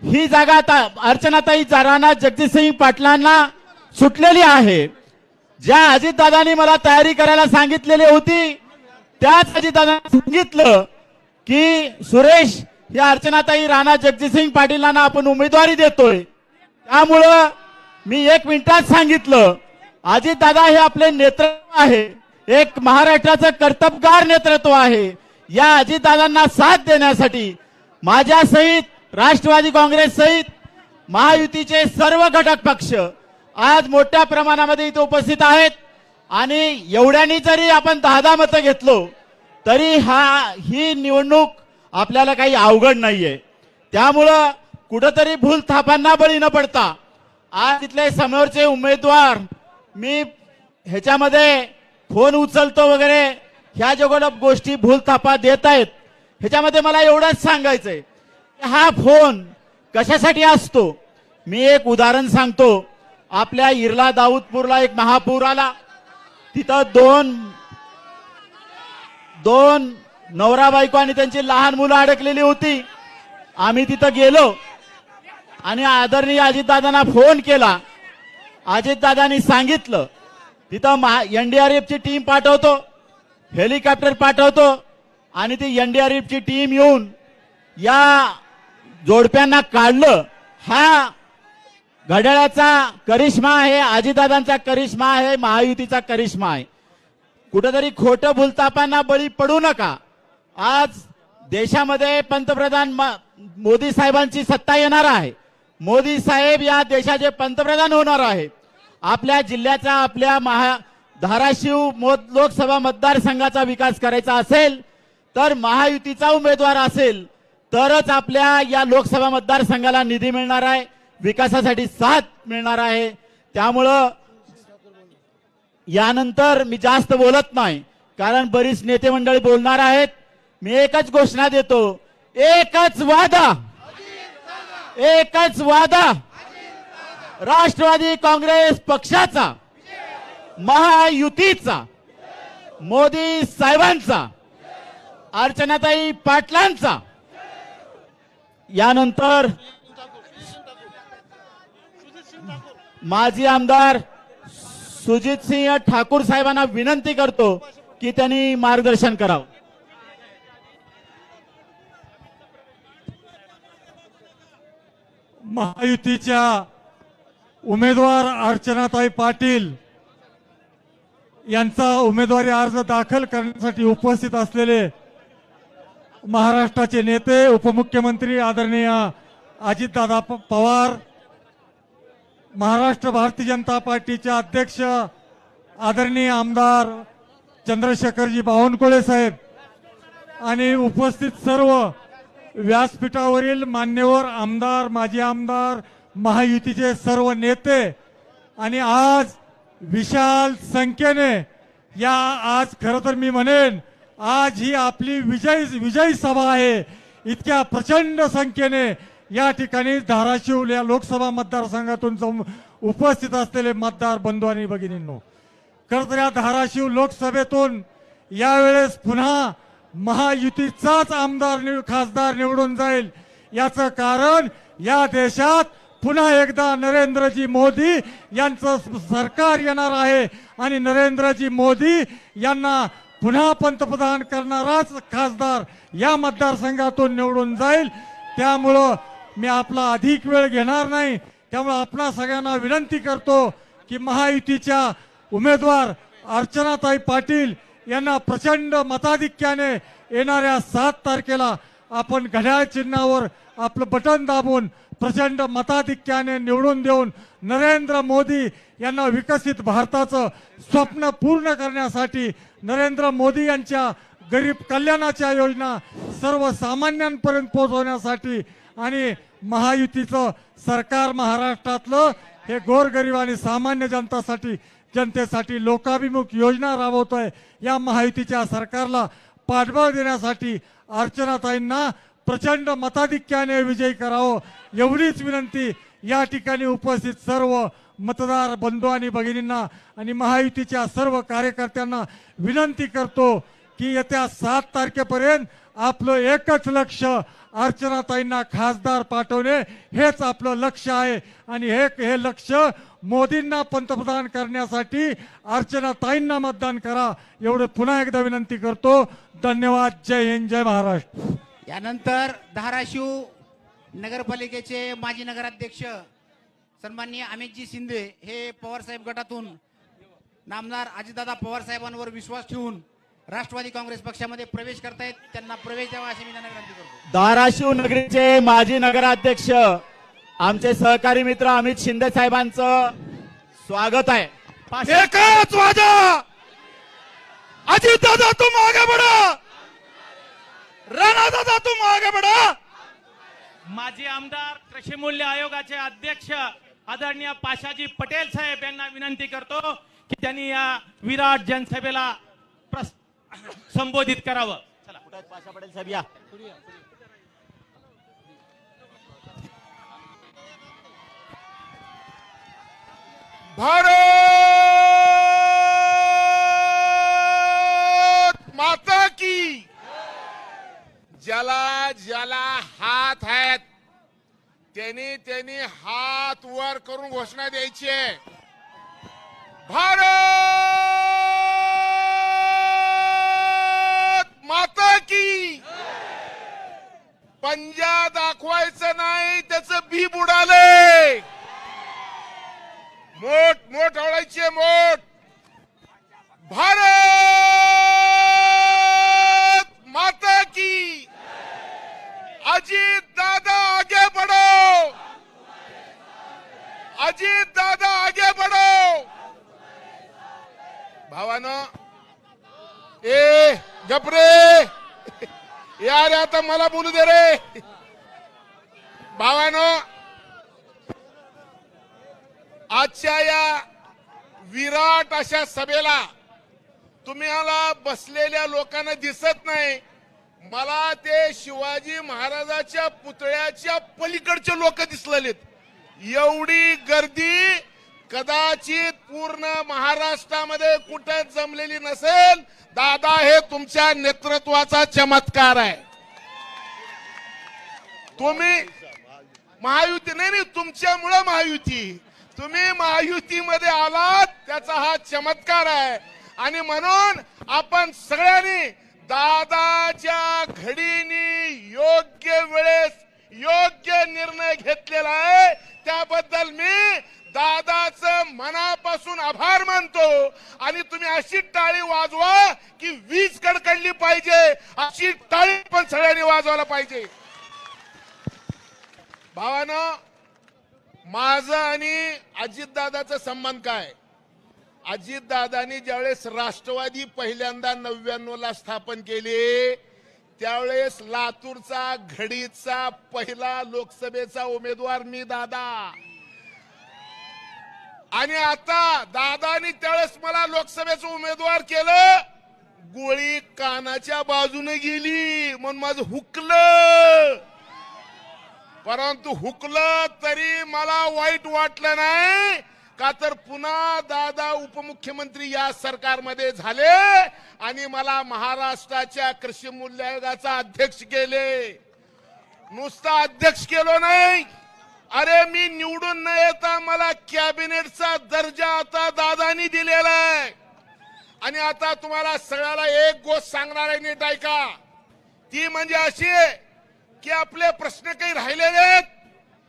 ही जागा अर्चनाताई राणा जगजितसिंह पाटलांना सुटलेली आहे। ज्या अजितदादांनी मला तयारी करायला सांगितलेली होती त्याच अजितदादांनी सांगितलं की सुरेश या अर्चनाताई राणा जगजितसिंह पाटीलांना आपण उमेदवारी देतोय। त्यामुळं मी 1 मिनिटात सांगितलं, अजितदादा हे आपले नेतृत्व आहे, एक महाराष्ट्राचं कर्तबगार नेतृत्व आहे। या अजितदादांना साथ देण्यासाठी माझ्या सहित राष्ट्रवादी काँग्रेस सहित महायुतीचे सर्व घटक पक्ष आज मोठ्या प्रमाणामध्ये इथे उपस्थित आहेत आणि एवढ्यानी जरी आपण 10 मतं घेतलो तरी ही निवडणूक आपल्याला काही अवघड नाहीये। त्यामुळं कुठंतरी भूल थापांना बळी न पडता आज इथले समोरचे उमेदवार मी ह्याच्यामध्ये फोन उचलतो वगैरे ह्या ज्या गोष्टी भूल थापा देत आहेत ह्याच्यामध्ये मला एवढंच सांगायचंय, हा फोन कशासाठी असतो। मी एक उदाहरण सांगतो, आपल्या इर्ला दाऊदपूरला एक महापूर आला, तिथं दोन नवरा बायको आणि त्यांची लहान मुलं अडकलेली होती। आम्ही तिथं गेलो आणि आदरणीय अजितदादांना फोन केला। अजितदादांनी सांगितलं तिथं एनडीआरएफची टीम पाठवतो, हेलिकॉप्टर पाठवतो आणि ती एनडीआरएफची टीम येऊन या जोडप्यांना काढलं। हा घड्याळाचा करिश्मा आहे, अजितदादांचा करिश्मा आहे, महायुतीचा करिश्मा आहे। कुठेतरी खोटं भूलतापांना बळी पडू नका। आज देशामध्ये पंतप्रधान मोदी साहेबांची सत्ता येणार आहे, मोदी साहेब या देशाचे पंतप्रधान होणार आहेत। आपल्या जिल्ह्याचा आपल्या धाराशिव लोकसभा मतदारसंघाचा विकास करायचा असेल तर महायुतीचा उमेदवार असेल तरच आपल्या या लोकसभा मतदारसंघाला निधी मिळणार आहे, विकासासाठी साथ मिळणार आहे। त्यामुळं यानंतर मी जास्त बोलत नाही कारण बरीच नेते मंडळी बोलणार आहेत। मी एकच घोषणा देतो, एकच वादा राष्ट्रवादी काँग्रेस पक्षाचा, महायुतीचा, मोदी साहेबांचा, अर्चनाताई पाटलांचा। यानंतर माजी आमदार सुजितसिंह ठाकूर साहेबांना विनंती करतो की त्यांनी मार्गदर्शन करावं। महायुतीच्या उमेदवार अर्चनाताई पाटील यांचा उमेदवारी अर्ज दाखल करण्यासाठी उपस्थित असलेले महाराष्ट्राचे नेते उपमुख्यमंत्री आदरणीय अजितदादा पवार, महाराष्ट्र भारतीय जनता पार्टीचे अध्यक्ष आदरणीय आमदार चंद्रशेखरजी बावनकुळे साहेब आणि उपस्थित सर्व व्यासपीठावरील मान्यवर आमदार, माजी आमदार, महायुतीचे सर्व नेते आणि आज विशाल संख्येने आज खरं तर मी म्हणेन आज ही आपली विजयी सभा आहे। इतक्या प्रचंड संख्येने या ठिकाणी धाराशिव या लोकसभा मतदारसंघातून उपस्थित असलेले मतदार बंधू आणि भगिनींनो, खरं तर या धाराशिव लोकसभेतून यावेळेस पुन्हा महायुतीचाच खासदार निवडून जाईल। याचं कारण या देशात पुन्हा एकदा नरेंद्रजी मोदी यांचं सरकार येणार आहे आणि नरेंद्रजी मोदी यांना पुन्हा पंतप्रधान करणाराच खासदार या मतदारसंघातून निवडून जाईल। त्यामुळं मी आपला अधिक वेळ घेणार नाही। त्यामुळे आपणा सगळ्यांना विनंती करतो की महायुतीच्या उमेदवार अर्चनाताई पाटील यांना प्रचंड मताधिक्याने येणाऱ्या 7 तारखेला आपण घड्याळ चिन्हावर आपलं बटन दाबून प्रचंड मताधिक्याने निवडून देऊन नरेंद्र मोदी यांना विकसित भारताचं स्वप्न पूर्ण करण्यासाठी, नरेंद्र मोदी यांच्या गरीब कल्याणाच्या योजना सर्वसामान्यांपर्यंत पोहोचवण्यासाठी आणि महायुतीचं सरकार महाराष्ट्रातलं हे गोरगरीब आणि सामान्य जनतेसाठी लोकाभिमुख योजना राबवतोय. या महायुतीच्या सरकारला पाठबळ देण्यासाठी अर्चनाताईंना प्रचंड मताधिक्याने विजयी करावं एवढीच विनंती या ठिकाणी उपस्थित सर्व मतदार बंधू आणि भगिनींना आणि महायुतीच्या सर्व कार्यकर्त्यांना विनंती करतो की येत्या 7 तारखेपर्यंत आपलं एकच लक्ष अर्चनाताईंना खासदार पाठवणे हेच आपलं लक्ष आहे आणि हे लक्ष मोदींना पंतप्रधान करण्यासाठी अर्चनाताईंना मतदान करा एवढं पुन्हा एकदा विनंती करतो. धन्यवाद. जय हिंद, जय महाराष्ट्र. यानंतर धाराशिव नगरपालिकेचे माजी नगराध्यक्ष सन्माननीय अमितजी शिंदे हे पवारसाहेब गटातून नामदार अजितदादा पवार साहेबांवर विश्वास ठेवून राष्ट्रवादी काँग्रेस पक्षामध्ये प्रवेश करतायत. त्यांना प्रवेश द्यावा अशी मी त्यांना विनंती करतो. धाराशिव नगरीचे माजी नगराध्यक्ष आमचे सहकारी मित्र अमित शिंदे साहेबांचं स्वागत आहे. एकच वादा, अजितदादा तुम आगे बढ़ो, राणादादा तुम आगे बढ़ो. माजी आमदार कृषी मूल्य आयोगाचे अध्यक्ष आदरणीय पाशाजी पटेल साहेब यांना विनंती करतो की त्यांनी या विराट जनसभेला संबोधित करावं. चला. पाशा पटेल साहेब या. भारत माता की. ज्याला ज्याला हात आहेत त्यांनी हात वर करून घोषणा द्यायची आहे. भारत माता की. पंजा दाखवायचं नाही, त्याचं बी बुडाले. मोठ मोठ आवडायची मोठ. भारत माता की. अजित दादा आगे बढ़ो, अजित दादा आगे बढ़ो. भावानो ए गपरे यार, आता मला बोलू दे रे. भावानो आजच्या या विराट अशा सभेला तुम्हाला बसलेल्या लोकांना दिसत नाही. मला ते शिवाजी महाराजाच्या पुतळ्याच्या पलीकडचे लोक दिसलेत. एवढी गर्दी कदाचित पूर्ण महाराष्ट्रामध्ये कुठे जमलेली नसेल. दादा, हे तुमच्या नेतृत्वाचा चमत्कार आहे. तुम्ही महायुती नाही, तुमच्यामुळे महायुती. तुम्ही महायुतीमध्ये आलात त्याचा हा चमत्कार आहे. आणि म्हणून आपण सगळ्यांनी दादाच्या घडीने योग्य वेळेस योग्य निर्णय घेतलेला आहे. त्याबद्दल मी दादाचं मनापासून आभार मानतो. आणि तुम्ही अशी टाळी वाजवा की वीज कडकडली पाहिजे, अशी टाळी पण सगळ्यांनी वाजवायला पाहिजे. भावानं, माझं आणि अजितदादाचा संबंध काय? अजितदादांनी ज्यावेळेस राष्ट्रवादी पहिल्यांदा 99ला स्थापन केले त्यावेळेस लातूरचा घडीचा पहिला लोकसभेचा उमेदवार मी दादा. आणि आता दादानी त्यावेळेस मला लोकसभेचं उमेदवार केलं. गोळी कानाच्या बाजूने गेली म्हणून माझं हुकलं. परंतु हुकलं तरी मला वाईट वाटलं नाही, का तर पुन्हा दादा उपमुख्यमंत्री या सरकारमध्ये झाले आणि मला महाराष्ट्राच्या कृषी मूल्य आयोगाचा अध्यक्ष केले. नुसता अध्यक्ष केलो नाही, अरे मी निवडून न येता मला कॅबिनेटचा दर्जा आता दादानी दिलेला आहे. आणि आता तुम्हाला सगळ्याला एक गोष्ट सांगणार आहे, नीट ऐका. ती म्हणजे अशी की आपले प्रश्न काही राहिलेले आहेत.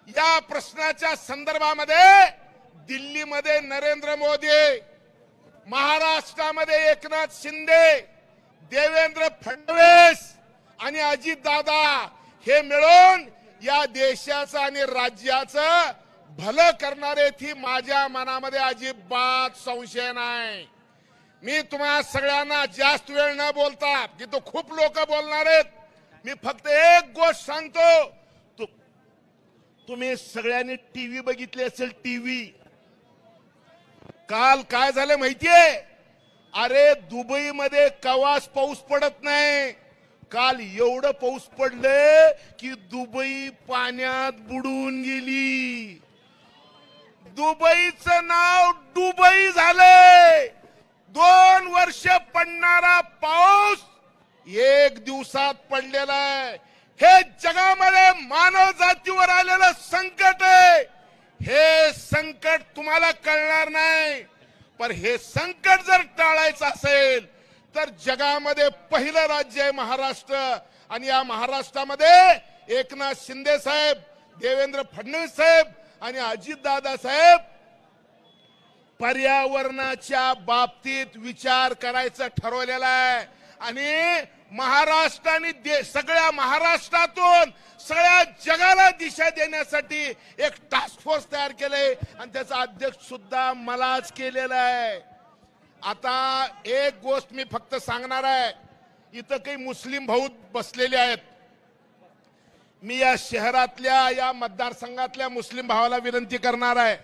या प्रश्नाच्या संदर्भामध्ये दिल्लीमध्ये नरेंद्र मोदी, महाराष्ट्रामध्ये एकनाथ शिंदे, देवेंद्र फडणवीस आणि अजितदादा हे मिळून या देशाचं आणि राज्याचं भलं करणारे. ती माझ्या मनामध्ये अजिबात संशय नाही. मी तुम्हा सगळ्यांना जास्त वेळ न बोलता, की तो खूप लोक बोलणार आहेत, मी फक्त एक गोष्ट सांगतो. तुम्ही सगळ्यांनी टीव्ही बघितली असेल, टीव्ही. काल काय झालं माहितीये? अरे दुबईमध्ये कवाच पाऊस पडत नाही. काल एवढं पाऊस पडलं की दुबई पाण्यात बुडून गेली. दुबईचं नाव दुबई झालंय. 2 वर्ष पडणारा पाऊस 1 दिवसात पडलेला आहे. हे जगामध्ये मानव जातीवर आलेलं संकट आहे. हे संकट तुम्हाला कळणार नाही, पण हे संकट जर टाळायचं असेल तर जगामध्ये पहिलं राज्य आहे महाराष्ट्र. आणि या महाराष्ट्रामध्ये एकनाथ शिंदे साहेब, देवेंद्र फडणवीस साहेब आणि अजितदादा साहेब पर्यावरणाच्या बाबतीत विचार करायचं ठरवलेलं आहे. आणि महाराष्ट्राने सगळ्या महाराष्ट्रातून सगळ्या जगाला दिशा देण्यासाठी एक टास्क फोर्स तयार केलंय आणि त्याचा अध्यक्ष सुद्धा मलाच केलेला आहे. आता एक गोष्ट मी फक्त सांगणार आहे. इथं काही मुस्लिम भाऊ बसलेले आहेत. मी या शहरातल्या, या मतदारसंघातल्या मुस्लिम भावाला विनंती करणार आहे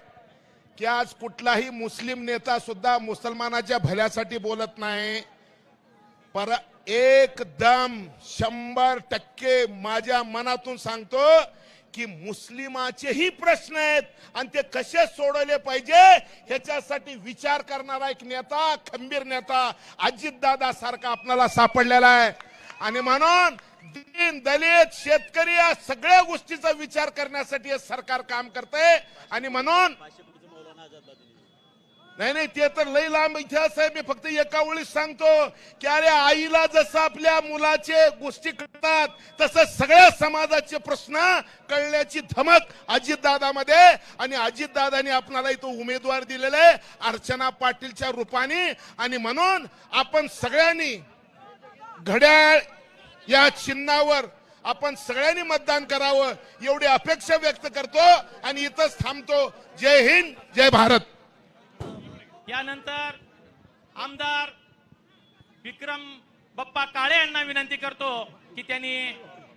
की आज कुठलाही मुस्लिम नेता सुद्धा मुसलमानाच्या भल्यासाठी बोलत नाही, पर एकदम 100% माझ्या मनातून सांगतो की मुस्लिमाचेही प्रश्न आहेत आणि ते कसे सोडवले पाहिजे ह्याच्यासाठी विचार करणारा एक नेता, खंबीर नेता अजितदादा सारखा आपल्याला सापडलेला आहे. आणि म्हणून दीन, दलित, शेतकरी या सगळ्या गोष्टीचा विचार करण्यासाठी हे सरकार काम करतंय. आणि म्हणून नाही ते तर लई लांब इतिहास आहे. मी फक्त एका वेळी सांगतो की अरे आईला जसं आपल्या मुलाचे गोष्टी कळतात तसं सगळ्या समाजाचे प्रश्न कळण्याची धमक अजितदादामध्ये. आणि अजितदादांनी आपल्याला इथं उमेदवार दिलेले आहे अर्चना पाटीलच्या रूपाने. आणि म्हणून आपण सगळ्यांनी घड्याळ या चिन्हावर आपण सगळ्यांनी मतदान करावं एवढी अपेक्षा व्यक्त करतो आणि इथंच थांबतो. जय हिंद, जय भारत. यानंतर आमदार विक्रम बप्पा काळे यांना विनंती करतो की त्यांनी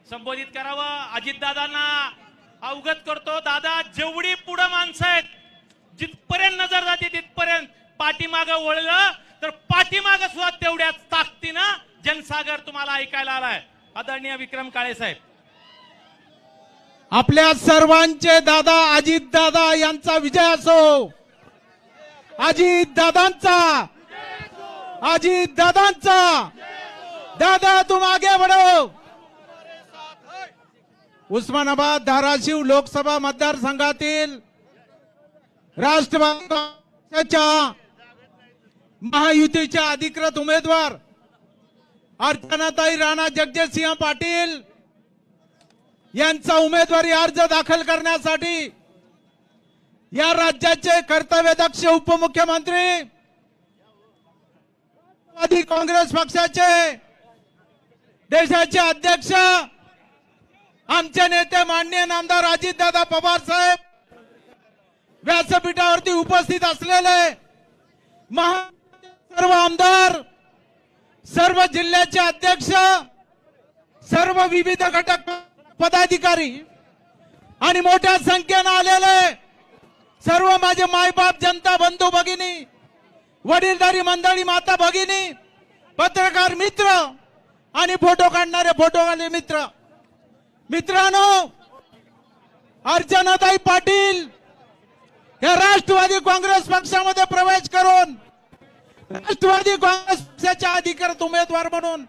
संबोधित करावं. अजितदादांना अवगत करतो, दादा जेवढी पुढे माणसं आहेत, जिथपर्यंत नजर जाते तिथपर्यंत पाठीमागं वळलं तर पाठीमागं सुद्धा तेवढ्याच ताकदीनं जनसागर तुम्हाला ऐकायला आलाय. आदरणीय विक्रम काळे साहेब. आपल्या सर्वांचे दादा अजितदादा यांचा विजय असो. अजितदादांचा, अजितदादांचा. दादा तुम आगे बढ़ो. उस्मानाबाद धाराशिव लोकसभा मतदारसंघातील राष्ट्रवादी काँग्रेसच्या महायुतीच्या अधिकृत उमेदवार अर्चनाताई राणा जगजितसिंह पाटील यांचा उमेदवारी अर्ज दाखल करण्यासाठी या राज्याचे कर्तव्यदक्ष उपमुख्यमंत्री राष्ट्रवादी काँग्रेस पक्षाचे देशाचे अध्यक्ष आमचे नेते माननीय नामदार अजितदादा पवार साहेब व्यासपीठावरती उपस्थित असलेले सर्व आमदार, सर्व जिल्ह्याचे अध्यक्ष, सर्व विविध घटक पदाधिकारी आणि मोठ्या संख्येने आलेले सर्व माझे मायबाप, जनता बंधू भगिनी, वडीलधारी मंडळी, माता भगिनी, पत्रकार मित्र आणि फोटो काढणारे फोटोवाले मित्र. मित्रांनो, अर्चनाताई पाटील या राष्ट्रवादी काँग्रेस पक्षामध्ये प्रवेश करून राष्ट्रवादी काँग्रेस पक्षाच्या अधिकृत उमेदवार म्हणून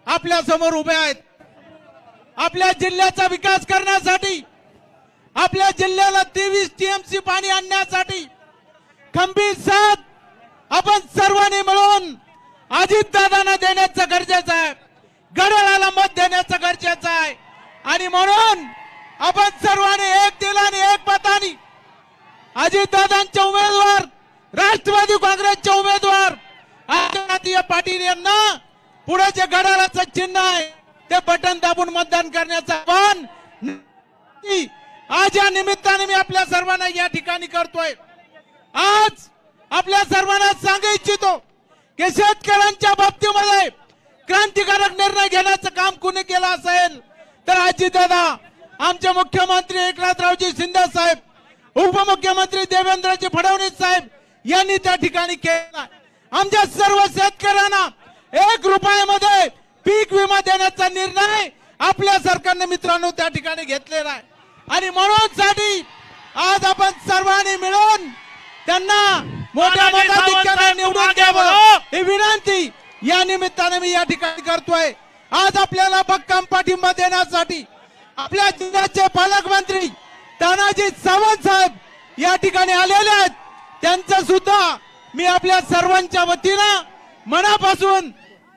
आपल्या समोर उभे आहेत. आपल्या जिल्ह्याचा विकास करण्यासाठी, आपल्या जिल्ह्याला 23 टीएमसी पाणी आणण्यासाठी खंबीर साथ आपण सर्वांनी मिळून अजितदादांना देण्याचं गरजेचं आहे. घड्याळाला मत देण्याचं गरजेचं आहे. आणि म्हणून आपण सर्वांनी एक दिलाने एक मताने अजितदादांचे उमेदवार, राष्ट्रवादी काँग्रेसचे उमेदवार अर्चनाताई पाटील यांना पुढे जे घड्याळाचं चिन्ह आहे ते बटन दाबून मतदान करण्याचं आवाहन आज या निमित्ताने मी आपल्या सर्वांना या ठिकाणी करतोय. आज आपल्या सर्वांना सांगू इच्छितो की शेतकऱ्यांच्या बाबतीमध्ये क्रांतिकारक निर्णय घेण्याचं काम कुणी केलं असेल तर अजितदादा आमचे मुख्यमंत्री एकनाथरावजी शिंदे साहेब, उपमुख्यमंत्री देवेंद्रजी फडणवीस साहेब यांनी त्या ठिकाणी केला. आमच्या सर्व शेतकऱ्यांना 1 रुपयामध्ये पीक विमा देण्याचा निर्णय आपल्या सरकारने मित्रांनो त्या ठिकाणी घेतलेला आहे. आणि म्हणून साठी आज आपण सर्वांनी मिळून त्यांना मोठ्या मताधिक्याने निवडून द्यावं ही विनंती या निमित्ताने मी या ठिकाणी करतोय. आज आपल्याला भक्कम पाठिंबा देण्यासाठी आपल्या जिल्ह्याचे पालकमंत्री तानाजी सावंत साहेब या ठिकाणी आलेले आहेत. त्यांचं सुद्धा मी आपल्या सर्वांच्या वतीनं मनापासून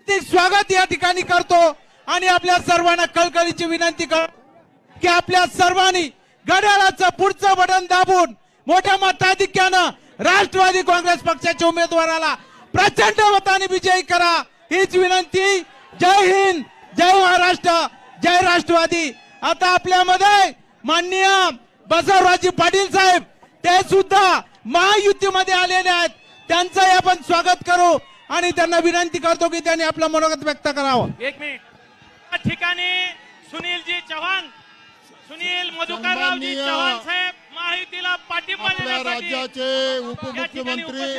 स्वागत या ठिकाणी करतो आणि आपल्या सर्वांना कळकळीची विनंती करतो की आपल्या सर्वांनी घड्याळाचं पुढचं बटन दाबून मोठ्या मताधिक्यानं राष्ट्रवादी काँग्रेस पक्षाच्या उमेदवाराला प्रचंड मताने विजयी करा हीच विनंती. जय हिंद, जय महाराष्ट्र, जय राष्ट्रवादी. आता आपल्यामध्ये माननीय बसवराजी पाटील साहेब ते सुद्धा महायुतीमध्ये आलेले आहेत. त्यांचंही आपण स्वागत करू आणि त्यांना विनंती करतो की त्यांनी आपलं मनोगत व्यक्त करावं. 1 मिनिट. या ठिकाणी सुनीलजी चव्हाण, सुनील मधुकररावजी चव्हाण साहेब महायुतीला पाठिंबा देण्यासाठी राज्याचे उपमुख्यमंत्री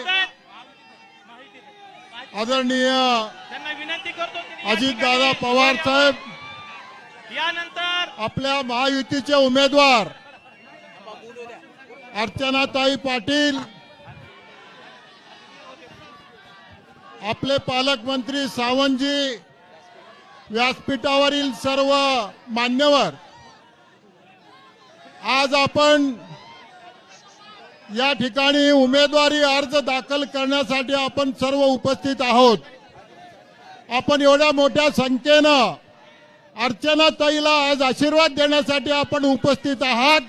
आदरणीय त्यांना विनंती करतो. अजितदादा पवार साहेब, यानंतर आपल्या महायुतीचे उमेदवार अर्चनाताई पाटील, आपले पालकमंत्री सावंतजी, व्यासपीठावरील सर्व मान्यवर, आज आपण या ठिकाणी उमेदवारी अर्ज दाखल करण्यासाठी आपण सर्व उपस्थित आहोत. आपण एवढ्या मोठ्या संख्येनं अर्चनाताईला आज आशीर्वाद देण्यासाठी आपण उपस्थित आहात,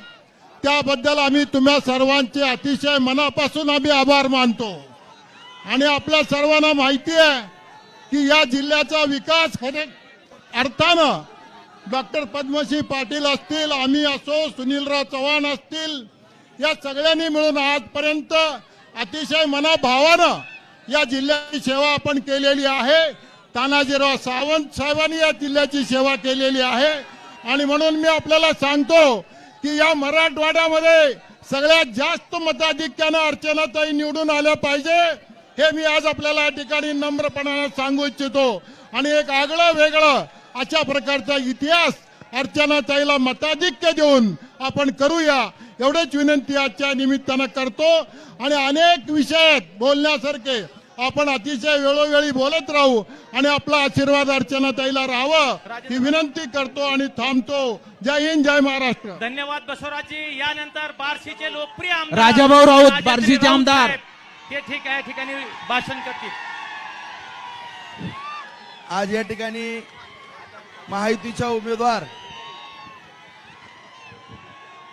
त्याबद्दल आम्ही तुम्हा सर्वांचे अतिशय मनापासून आम्ही आभार मानतो. आणि आपल्या सर्वांना माहिती आहे की या जिल्ह्याचा विकास खऱ्या अर्थानं डॉक्टर पद्मश्री पाटील असतील, आम्ही असो, सुनीलराव चव्हाण असतील, या सगळ्यांनी मिळून आजपर्यंत अतिशय मनाभावानं या जिल्ह्याची सेवा आपण केलेली आहे. तानाजीराव सावंत साहेबांनी या जिल्ह्याची सेवा केलेली आहे. आणि म्हणून मी आपल्याला सांगतो की या मराठवाड्यामध्ये सगळ्यात जास्त मताधिक्यानं अर्चनाताई निवडून आल्या पाहिजे, हे मी आज आपल्याला या ठिकाणी नम्रपणाने सांगू इच्छितो. आणि एक आगळं वेगळं अशा प्रकारचा इतिहास अर्चनाताईला मताधिक्य देऊन आपण करूया, एवढीच विनंती आजच्या निमित्तानं करतो. आणि अनेक विषय बोलण्यासारखे आपण अतिशय वेळोवेळी बोलत राहू आणि आपला आशीर्वाद अर्चनाताईला राहावं ही विनंती करतो आणि थांबतो. जय हिंद, जय महाराष्ट्र. धन्यवाद बसवराजी. यानंतर बार्शीचे लोकप्रिय आमदार राजाभाऊ राऊत, राजेंद्र बार्शीचे राऊत आमदार. साहेब, ते ठीक आहे, ठिकाणी भाषण करतील. आज या ठिकाणी महायुतीच्या उमेदवार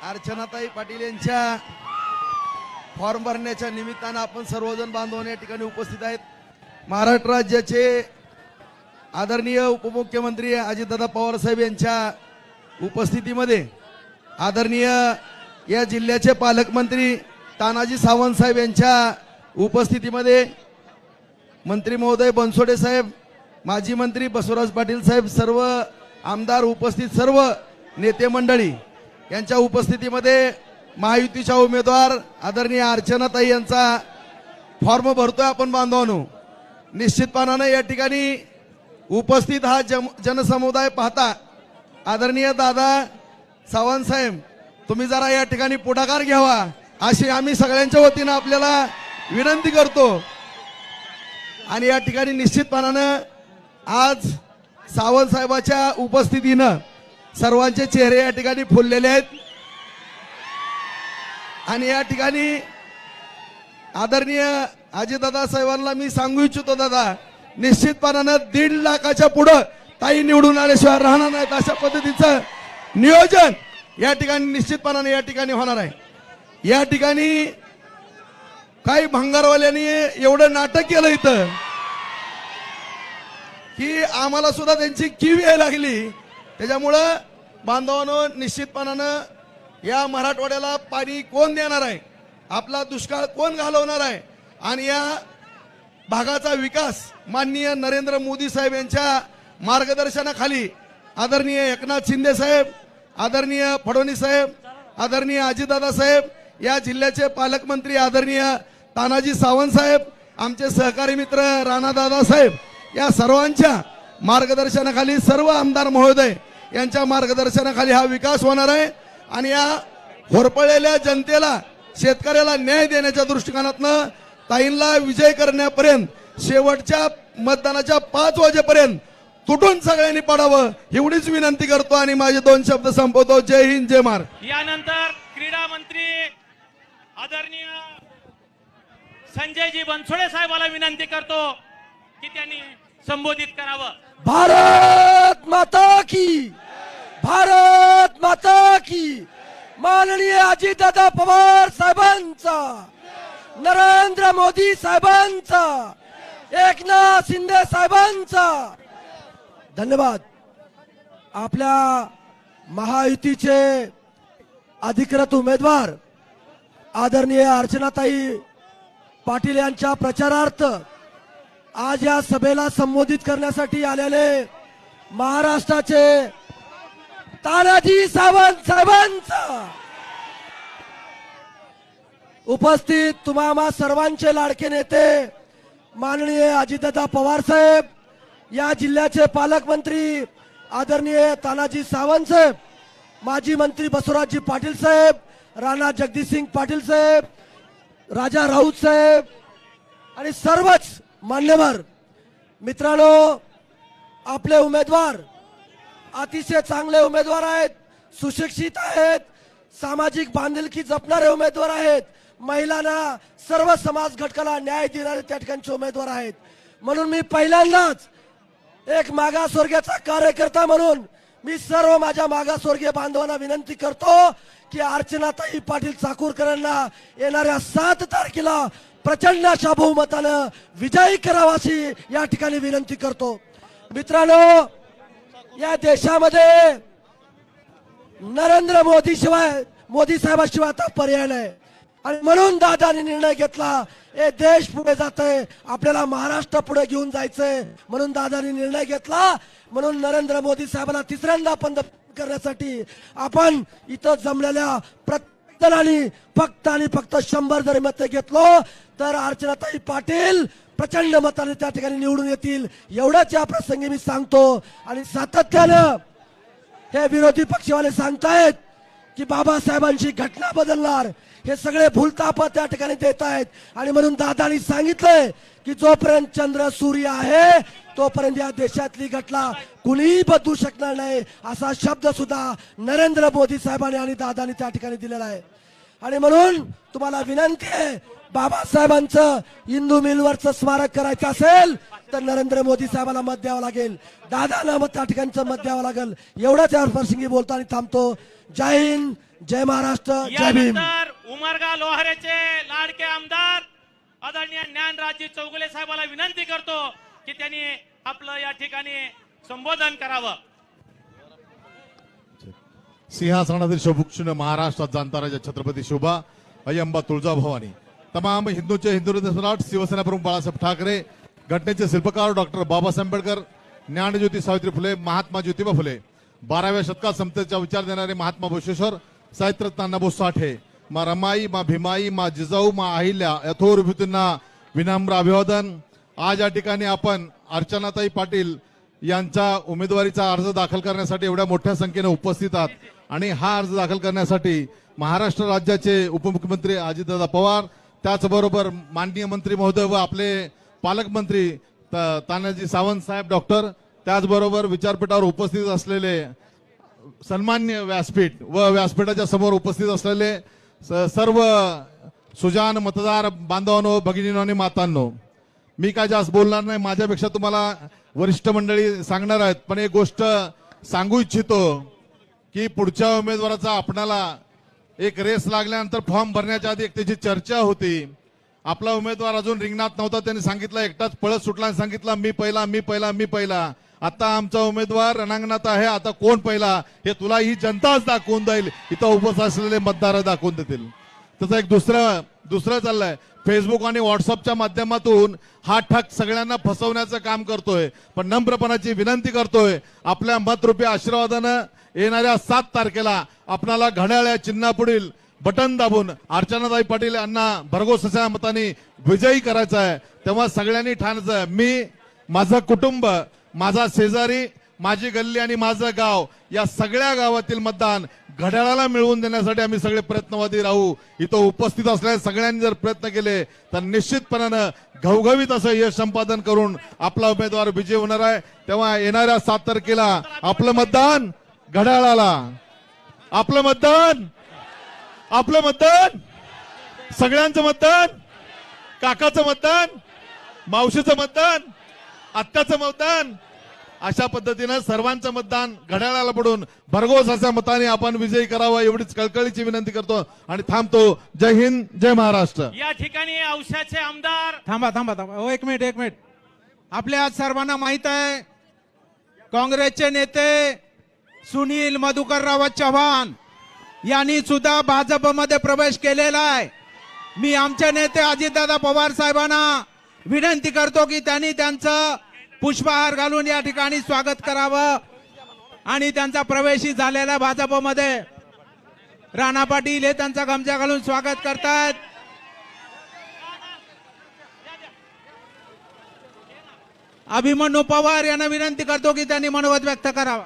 अर्चनाताई पाटील यांच्या फॉर्म भरण्याच्या निमित्तानं आपण सर्वजण बांधवांनी या ठिकाणी उपस्थित आहेत. महाराष्ट्र राज्याचे आदरणीय उपमुख्यमंत्री अजितदादा पवार साहेब यांच्या उपस्थितीमध्ये आदरणीय या जिल्ह्याचे पालकमंत्री तानाजी सावंत साहेब यांच्या उपस्थितीमध्ये मंत्री महोदय बनसोडे साहेब, माजी मंत्री बसवराज पाटील साहेब, सर्व आमदार उपस्थित, सर्व नेते मंडळी यांच्या उपस्थितीमध्ये महायुतीच्या उमेदवार आदरणीय अर्चनाताई यांचा फॉर्म भरतोय आपण बांधवांनो. निश्चितपणाने या ठिकाणी उपस्थित हा जनसमुदाय पाहता आदरणीय दादा सावंत साहेब, तुम्ही जरा या ठिकाणी पुढाकार घ्यावा अशी आम्ही सगळ्यांच्या वतीनं आपल्याला विनंती करतो. आणि या ठिकाणी निश्चितपणानं आज सावंत साहेबाच्या उपस्थितीनं सर्वांचे चेहरे या ठिकाणी फुललेले आहेत. आणि या ठिकाणी आदरणीय अजितदादा साहेबांना मी सांगू इच्छितो, दादा निश्चितपणानं 1.5 लाखाच्या पुढं ताई निवडून आल्याशिवाय राहणार नाहीत, अशा पद्धतीचं नियोजन या ठिकाणी निश्चितपणाने या ठिकाणी होणार आहे. या ठिकाणी काही भंगारवाल्यांनी एवढं नाटक केलं इथं की आम्हाला सुद्धा त्यांची कीव यायला लागली. त्याच्यामुळं बांधवांनो, निश्चितपणानं या मराठवाड्याला पाणी कोण देणार आहे, आपला दुष्काळ कोण घालवणार आहे, आणि या भागाचा विकास माननीय नरेंद्र मोदी साहेब यांच्या मार्गदर्शनाखाली आदरणीय एकनाथ शिंदे साहेब, आदरणीय फडणवीस साहेब, आदरणीय अजितदादा साहेब, या जिल्ह्याचे पालकमंत्री आदरणीय तानाजी सावंत साहेब, आमचे सहकारी मित्र राणादादा साहेब, या सर्वांच्या मार्गदर्शनाखाली सर्व आमदार महोदय यांच्या मार्गदर्शनाखाली हा विकास होणार आहे आणि या होरपळलेल्या जनतेला, शेतकऱ्याला न्याय देण्याच्या दृष्टिकोनातनं ताईंना विजय करण्यापर्यंत शेवटच्या मतदानाच्या 5 वाजेपर्यंत तुटून सगळ्यांनी पडावं एवढीच विनंती करतो आणि माझे 2 शब्द संपवतो. जय हिंद, जय महाराष्ट्र. यानंतर क्रीडा मंत्री आदरणीय संजयजी बनसोडे साहेबाला विनंती करतो की त्यांनी संबोधित करावं. भारत माता की, भारत माता की. माननीय अजितदादा पवार साहेबांचा, नरेंद्र मोदी साहेबांचा, एकनाथ शिंदे साहेबांचा धन्यवाद. आपल्या महायुतीचे अधिकृत उमेदवार आदरणीय अर्चनाताई पाटील यांच्या प्रचारार्थ आज या सभेला संबोधित करण्यासाठी आलेले महाराष्ट्राचे तानाजी सावंत साहेबांचा, उपस्थित तुम्हा सर्वांचे लाडके नेते माननीय अजितदादा पवार साहेब, या जिल्ह्याचे पालकमंत्री आदरणीय तानाजी सावंत साहेब, माजी मंत्री बसवराजजी पाटील साहेब, राणा जगदीशसिंग पाटील साहेब, राजा राऊत साहेब आणि सर्वच मान्यवर मित्रांनो, आपले उमेदवार अतिशय चांगले उमेदवार आहेत, सुशिक्षित आहेत, सामाजिक बांधिलकी जपणारे उमेदवार आहेत, महिलांना, सर्व समाज घटकाला न्याय देणारे त्या ठिकाणचे उमेदवार आहेत. म्हणून मी पहिल्यांदाच एक मागासवर्गीयाचा कार्यकर्ता म्हणून मी सर्व माझ्या मागासवर्गीय बांधवांना विनंती करतो की अर्चनाताई पाटील चाकूरकरांना येणाऱ्या 7 तारखेला प्रचंड अशा बहुमतानं विजयी करावा अशी या ठिकाणी विनंती करतो. मित्रांनो, या देशामध्ये नरेंद्र मोदी साहेबाशिवाय आता पर्याय नाही आणि म्हणून दादांनी निर्णय घेतला, हे देश पुढे जात आहे, आपल्याला महाराष्ट्र पुढे घेऊन जायचंय, म्हणून दादांनी निर्णय घेतला. म्हणून नरेंद्र मोदी साहेबांना तिसऱ्यांदा पंतप्रधान करण्यासाठी आपण इथं जमलेल्या प्रत्येकाने फक्त आणि फक्त 100 जरी मते घेतलो तर अर्चनाताई पाटील प्रचंड मताने त्या ठिकाणी निवडून येतील, एवढंच या प्रसंगी मी सांगतो. आणि सातत्यानं हे विरोधी पक्षवाले सांगतायत की बाबासाहेबांची घटना बदलणार, हे सगळे भूलताप त्या ठिकाणी देत आहेत. आणि म्हणून दादांनी सांगितलंय की जोपर्यंत चंद्र सूर्य आहे तोपर्यंत या देशातली घटना कुणीही बदलू शकणार नाही, असा शब्द सुद्धा नरेंद्र मोदी साहेबांनी आणि दादांनी त्या ठिकाणी दिलेला आहे. आणि म्हणून तुम्हाला विनंती आहे, बाबासाहेबांचं हिंदू मिलवरचं स्मारक करायचं असेल तर नरेंद्र मोदी साहेबांना मत द्यावं लागेल, दादांना मत त्या ठिकाणचं मत द्यावं लागेल. एवढंच या प्रसंगी बोलतो आणि थांबतो. जय हिंद, जय महाराष्ट्र, जय भीम. यानंतर उमरगा लोहारेचे लाडके आमदार आदरणीय ज्ञानराजजी चौगुले साहेबाला विनंती करतो की त्यांनी आपलं या ठिकाणी संबोधन करावं. सिंहासनातील शोभूषण महाराष्ट्रात जाणता राजा छत्रपती शोभा अय्यंबा तुळजाभवानी, तमाम हिंदूचे हिंदू हृदय सम्राट शिवसेना प्रमुख बाळासाहेब ठाकरे, घटनेचे शिल्पकार डॉक्टर बाबासाहेब आंबेडकर, ज्ञानज्योती सावित्री फुले, महात्मा ज्योतिबा फुले, 12व्या शतकात समतेचा विचार देणारे महात्मा बसवेश्वर, साहित्यरत्न अण्णाभाऊ साठे, मा रमाई, मा भीमाई, मा जिजाऊ, मा अहिल्या यथोर विभूतींना विनम्र अभिवादन. आज या ठिकाणी आपण अर्चनाताई पाटील यांचा उमेदवारीचा अर्ज दाखल करण्यासाठी एवढ्या मोठ्या संख्येने उपस्थित आहात आणि हा अर्ज दाखल करण्यासाठी महाराष्ट्र राज्याचे उपमुख्यमंत्री अजितदादा पवार, त्याचबरोबर माननीय मंत्री महोदय व आपले पालकमंत्री तानाजी सावंत साहेब डॉक्टर, त्याचबरोबर विचारपीठावर उपस्थित असलेले सन्मान्य व्यासपीठ व व्यासपीठाच्या समोर उपस्थित असलेले सर्व सुजान मतदार बांधवांनो, भगिनींनो आणि मातांनो, मी काय जास्त बोलणार नाही, माझ्यापेक्षा तुम्हाला वरिष्ठ मंडळी सांगणार आहेत. पण एक गोष्ट सांगू इच्छितो की पुढच्या उमेदवाराचा आपणाला एक रेस लागल्यानंतर फॉर्म भरण्याच्या आधी एक त्याची चर्चा होती. आपला उमेदवार अजून रिंगणात नव्हता, त्यांनी सांगितलं, एकटाच पळत सुटला आणि सांगितलं मी पहिला मी पहिला मी पहिला. आता आमचा उमेदवार रणांगणात आहे, आता कोण पहिला हे तुला ही जनताच दाखवून देईल, इथं उपस्थित असलेले मतदार दाखवून देतील. तसं एक दुसरं चाललंय, फेसबुक आणि व्हॉट्सअपच्या माध्यमातून हा ठग सगळ्यांना फसवण्याचं काम करतोय. पण नम्रपणाची विनंती करतोय, आपल्या मतरूपी आशीर्वादानं येणाऱ्या 7 तारखेला आपणाला घड्याळ या चिन्हापुढील बटन दाबून अर्चनाताई पाटील यांना भरघोस अशा मताने विजयी करायचं आहे. तेव्हा सगळ्यांनी ठाणायचं आहे, मी, माझं कुटुंब, माझा शेजारी, माझी गल्ली आणि माझं गाव या सगळ्या गावातील मतदान घड्याळाला मिळवून देण्यासाठी आम्ही सगळे प्रयत्नवादी राहू. इथं उपस्थित असलेल्या सगळ्यांनी जर प्रयत्न केले तर निश्चितपणानं घवघवीत असं यश संपादन करून आपला उमेदवार विजयी होणार आहे. तेव्हा येणाऱ्या 7 तारखेला आपलं मतदान घड्याळाला, आपलं मतदान, आपलं मतदान, सगळ्यांचं मतदान, काकाचं मतदान, मावशीचं मतदान, आत्याचं मतदान, अशा पद्धतीनं सर्वांचं मतदान घड्याळाला पडून भरघोस अशा मताने आपण विजयी करावा एवढीच कळकळीची विनंती करतो आणि थांबतो. जय हिंद, जय महाराष्ट्र. या ठिकाणी औशाचे आमदार थांबा. एक मिनिट. आपल्या सर्वांना माहित आहे, काँग्रेसचे नेते सुनील मधुकरराव चव्हाण यांनी सुद्धा भाजपमध्ये प्रवेश केलेला आहे. मी आमचे नेते अजितदादा पवार साहेबांना विनंती करतो की त्यांनी त्यांचं पुष्पहार घालून या ठिकाणी स्वागत करावं आणि त्यांचा प्रवेशही झालेला भाजपमध्ये. राणा पाटील हे त्यांचा गमछा घालून स्वागत करतात. अभिमन्यू पवार यांना विनंती करतो की त्यांनी मनोगत व्यक्त करावा.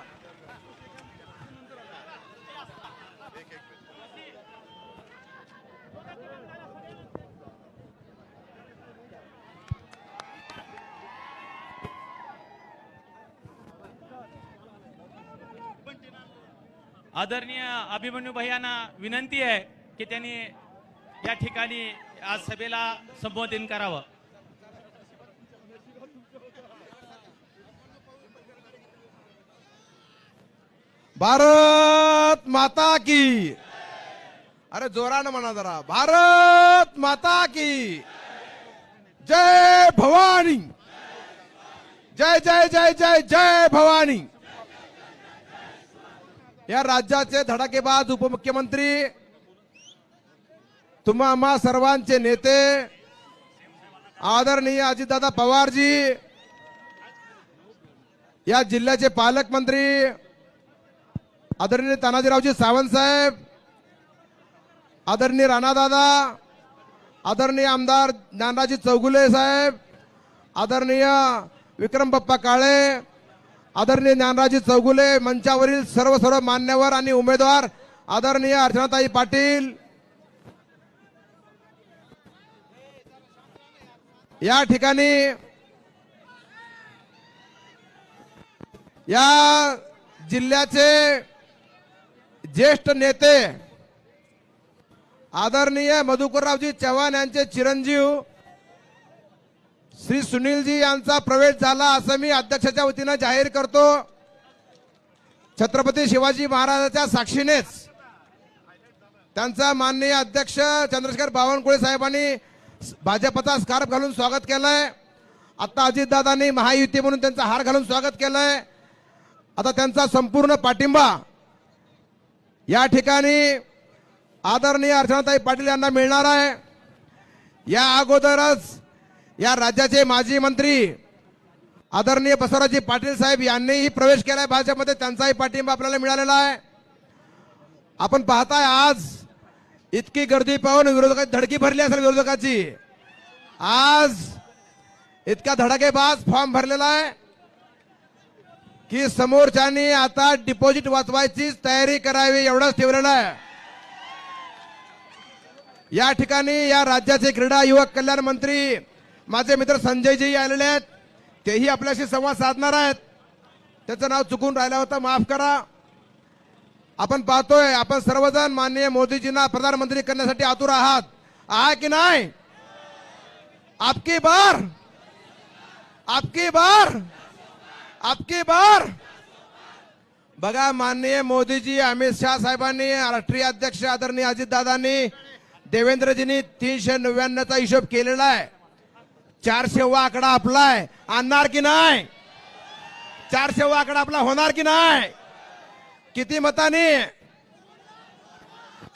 आदरणीय अभिमन्यू भैयांना विनंती आहे की त्यांनी या ठिकाणी आज सभेला संबोधन करावं. भारत माता की, अरे जोरानं म्हणा जरा, भारत माता की जय भवानी, जय जय जय जय जय भवानी. या राज्याचे धडाकेबाज उपमुख्यमंत्री, तुम्हा आम्हा सर्वांचे नेते आदरणीय अजितदादा पवारजी, या जिल्ह्याचे पालकमंत्री आदरणीय तानाजीरावजी सावंत साहेब, आदरणीय राणादादा, आदरणीय आमदार ज्ञानराजी चौगुले साहेब, आदरणीय विक्रम बाप्पा काळे, आदरणीय ज्ञानराजी चौगुले, मंचावरील सर्व मान्यवर आणि उमेदवार आदरणीय अर्चनाताई पाटील, या ठिकाणी या जिल्ह्याचे ज्येष्ठ नेते आदरणीय मधुकररावजी चव्हाण यांचे चिरंजीव श्री सुनीलजी यांचा प्रवेश झाला असं मी अध्यक्षाच्या वतीनं जाहीर करतो. छत्रपती शिवाजी महाराजांच्या साक्षीनेच त्यांचा माननीय अध्यक्ष चंद्रशेखर बावनकुळे साहेबांनी भाजपचा स्कार्फ घालून स्वागत केलंय. आता अजितदादांनी महायुती म्हणून त्यांचा हार घालून स्वागत केलंय. आता त्यांचा संपूर्ण पाठिंबा या ठिकाणी आदरणीय अर्चनाताई पाटील यांना मिळणार आहे. या अगोदरच या राज्याचे माजी मंत्री आदरणीय बसवराजजी पाटील साहेब यांनीही प्रवेश केलाय भाजपमध्ये, त्यांचाही पाठिंबा आपल्याला मिळालेला आहे. आपण पाहताय आज इतकी गर्दी पाहून विरोधकांची धडकी भरली असेल. विरोधकाची आज इतका धडाकेबाज फॉर्म भरलेला आहे की समोरच्यांनी आता डिपॉझिट वाचवायची तयारी करावी एवढंच ठेवलेलं आहे. या ठिकाणी या राज्याचे क्रीडा युवक कल्याण मंत्री माझे मित्र संजयजी आलेले आहेत, तेही आपल्याशी संवाद साधणार आहेत. त्याचं नाव चुकून राहिलं होतं, माफ करा. आपण पाहतोय आपण सर्वजण माननीय मोदीजींना प्रधानमंत्री करण्यासाठी आतुर आहात, आहे की नाही? आपकी बार, आपकी बार, आपकी बार. बघा माननीय मोदीजी, अमित शाह साहेबांनी, राष्ट्रीय अध्यक्ष आदरणीय अजितदादांनी, देवेंद्रजींनी 399चा हिशोब केलेला आहे. 400वा आकडा आपला आहे. आणणार की नाही? 400वा आकडा आपला होणार की नाही? किती मतांनी?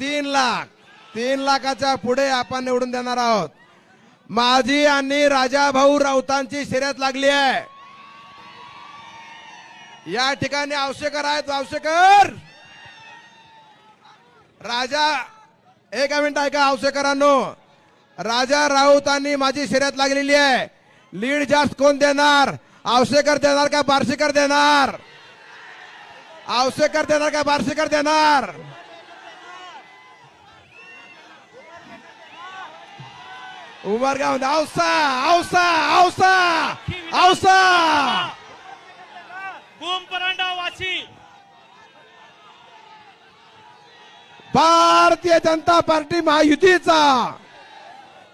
3 लाख. 3 लाखाच्या पुढे आपण निवडून देणार आहोत. माझी आणि राजाभाऊ राऊतांची शर्यत लागली आहे. या ठिकाणी आवश्यकर आहेत. आवश्यकर राजा, एक मिनिट ऐका आवश्यकरांनो. राजा राऊतांनी माझी शर्यत लागलेली आहे. लीड जास्त कोण देणार? आवश्यकर देणार का बार्शीकर देणार? आवश्यकर देणार का बार्शीकर देणार? उमरगाव औसा औसा औसा औसा बूम परांडा वाशी. भारतीय जनता पार्टी महायुतीचा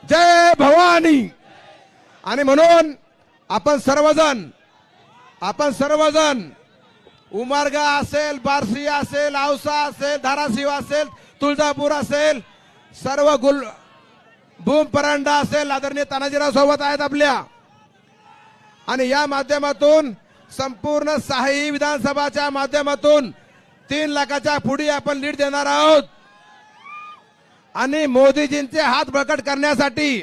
जय भवानी. आणि म्हणून आपण सर्वजण उमरगा असेल, बार्शी असेल, औसा असेल, धाराशिव असेल, तुळजापूर असेल, सर्व भूम परांडा असेल, आदरणीय तानाजीराव सोबत आहेत आपल्या. आणि या माध्यमातून संपूर्ण 6 विधानसभाच्या माध्यमातून 3 लाखाच्या पुढे आपण लीड देणार आहोत. आणि मोदीजींचे हात बळकट करण्यासाठी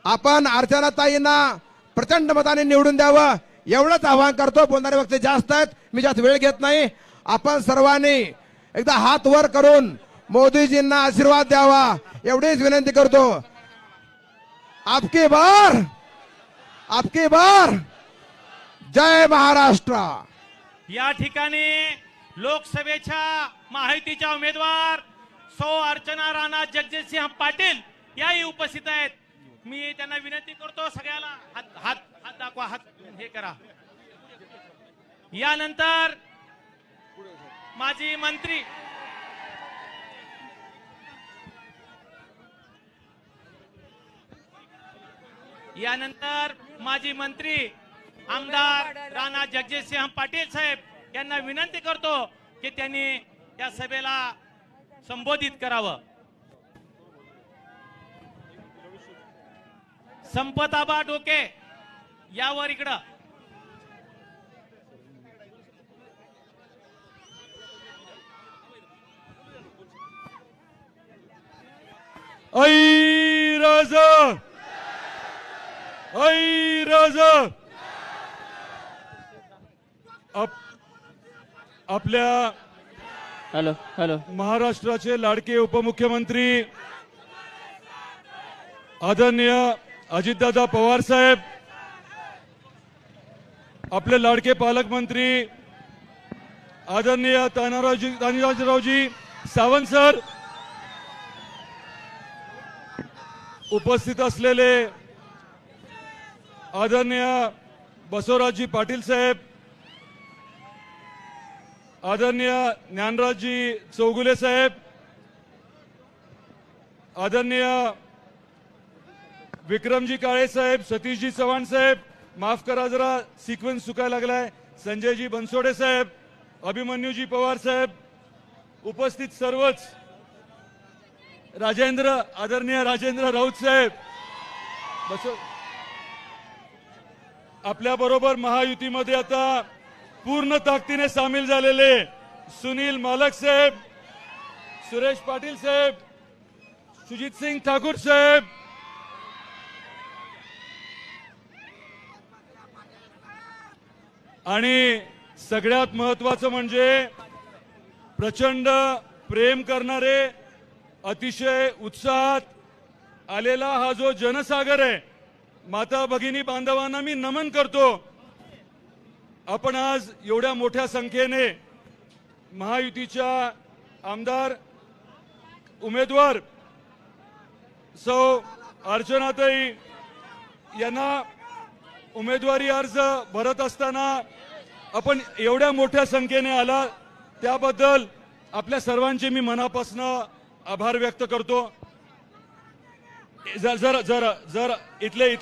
आपण अर्चनाताईंना प्रचंड मताने निवडून द्यावं एवढंच आवाहन करतो. बोलणारे वक्ते जास्त आहेत, मी जास्त वेळ घेत नाही. आपण सर्वांनी एकदा हात वर करून मोदीजींना आशीर्वाद द्यावा एवढीच विनंती करतो. आपकी बार जय महाराष्ट्र. या ठिकाणी लोकसभेच्या महायुतीच्या उमेदवार सौ अर्चना राणा जगजितसिंह पाटील याही उपस्थित आहेत. मी त्यांना विनंती करतो सगळ्याला हात दाखवा, हात हे करा. यानंतर माजी मंत्री आमदार राणा जगजितसिंह पाटील साहेब यांना विनंती करतो की त्यांनी या सभेला संबोधित करावं. संपताबा डोके यावर इकडं. ऐ राजा आपल्या हॅलो महाराष्ट्राचे लाडके उपमुख्यमंत्री आदरणीय अजितदादा पवार साहेब, आपले लाडके पालकमंत्री आदरणीय तानाजीरावजी सावंत सर, उपस्थित असलेले आदरणीय बसवराजजी पाटील साहेब, आदरणीय ज्ञानराजजी चौगुले साहेब, आदरणीय विक्रमजी काळे साहेब, सतीशजी चव्हाण साहेब, माफ करा जरा सिक्वेन्स चुकायला लागलाय, संजयजी बनसोडे साहेब, अभिमन्यूजी पवार साहेब, उपस्थित सर्वच, आदरणीय राजेंद्र राऊत साहेब, आपल्या बरोबर महायुतीमध्ये आता पूर्ण ताकदीने सामील झालेले सुनील मालक साहेब, सुरेश पाटील साहेब, सुजित सिंग ठाकूर साहेब, आणि सगळ्यात महत्वाचं म्हणजे प्रचंड प्रेम करणारे, अतिशय उत्साहात आलेला हा जो जनसागर आहे, माता भगिनी बांधवांना मी नमन करतो. आपण आज एवढ्या मोठ्या संख्येने महायुतीच्या आमदार उमेदवार सौ अर्चनाताई यांना उमेदवारी अर्ज भरत असताना आपण एवढ्या मोठ्या संख्येने आला त्याबद्दल आपल्या सर्वांचे मी मनापासून आभार व्यक्त करतो. जरा इथले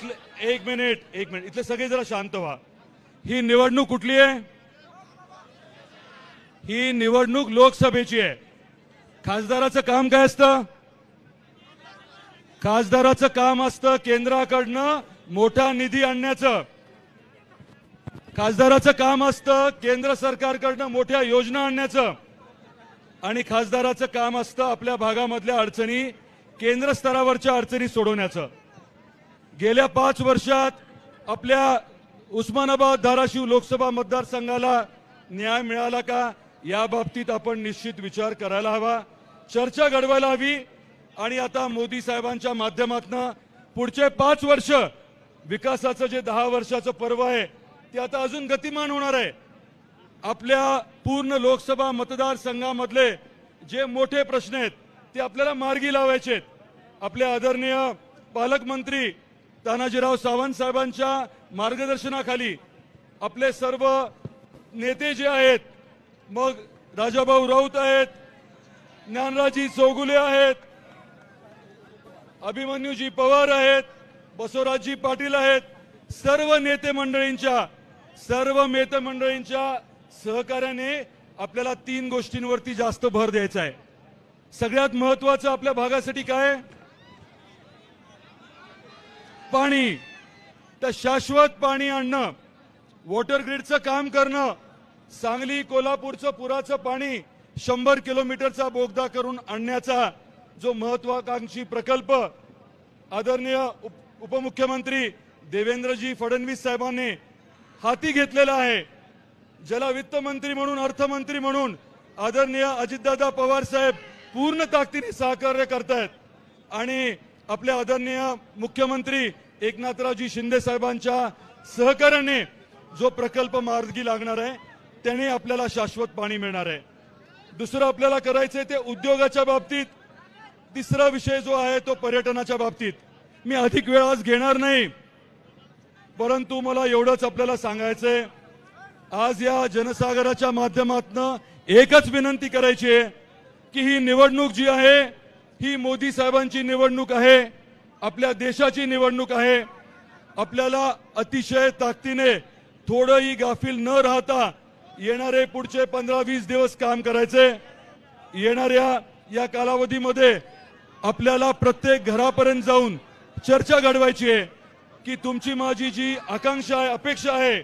एक मिनिट इथले सगळे जरा शांत व्हा. ही निवडणूक कुठली आहे? ही निवडणूक लोकसभेची आहे. खासदाराचं काम काय असतं? खासदाराचं काम असतं केंद्राकडनं मोठा निधी आणण्याचं. खासदाराचं काम असतं केंद्र सरकारकडनं मोठ्या योजना आणण्याचं. आणि खासदाराचं काम असतं आपल्या भागामधल्या अडचणी, केंद्र स्तरावरच्या अडचणी सोडवण्याचं. गेल्या 5 वर्षात आपल्या उस्मानाबाद धाराशिव लोकसभा मतदारसंघाला न्याय मिळाला का या बाबतीत आपण निश्चित विचार करायला हवा, चर्चा घडवायला हवी. आणि आता मोदी साहेबांच्या माध्यमातून पुढचे 5 वर्ष विकासाचं जे 10 वर्षाचं पर्व आहे ते आता अजून गतिमान होणार आहे. आपल्या पूर्ण लोकसभा मतदारसंघामधले जे मोठे प्रश्न आहेत ते आपल्याला मार्गी लावायचे आहेत. आपले आदरणीय पालकमंत्री तानाजीराव सावंत साहेबांच्या मार्गदर्शनाखाली आपले सर्व नेते जे आहेत, मग राजाभाऊ राऊत आहेत, ज्ञानराजी चौगुले आहेत, अभिमन्यूजी पवार आहेत, बसवराजजी पाटील आहेत, सर्व नेते मंडळींच्या सहकार्याने आपल्याला 3 गोष्टींवरती जास्त भर द्यायचा आहे. सगळ्यात महत्वाचं आपल्या भागासाठी काय? पाणी. तर शाश्वत पाणी आणणं, वॉटर ग्रीडचं काम करणं, सांगली कोल्हापूरचं पुराचं पाणी 100 किलोमीटरचा बोगदा करून आणण्याचा जो महत्वाकांक्षी प्रकल्प आदरणीय उपमुख्यमंत्री देवेंद्रजी फडणवीस साहेबांनी हाती घेतलेला आहे, ज्याला वित्तमंत्री म्हणून अर्थमंत्री म्हणून आदरणीय अजितदादा पवार साहेब पूर्ण ताकदीने सहकार्य करतायत. आणि आपले आदरणीय मुख्यमंत्री एकनाथरावजी शिंदे साहेबांच्या सहकार्याने जो प्रकल्प मार्गी लागणार आहे त्याने आपल्याला शाश्वत पाणी मिळणार आहे. दुसरं आपल्याला करायचंय ते उद्योगाच्या बाबतीत. तिसरा विषय जो आहे तो पर्यटनाच्या बाबतीत. मी अधिक वेळ आज घेणार नाही, परंतु मला एवढंच आपल्याला सांगायचंय, आज या जनसागराच्या माध्यमातून एकच विनंती करायची आहे की ही निवडणूक जी आहे ही मोदी साहेबांची निवडणूक आहे, आपल्या देशाची निवडणूक आहे. आपल्याला अतिशय ताकदीने थोडंही गाफील न राहता येणारे पुढचे 15-20 दिवस काम करायचे. येणाऱ्या या कालावधीमध्ये आपल्याला प्रत्येक घरापर्यंत जाऊन चर्चा घडवायची आहे की तुमची माझी जी आकांक्षा आहे, अपेक्षा आहे,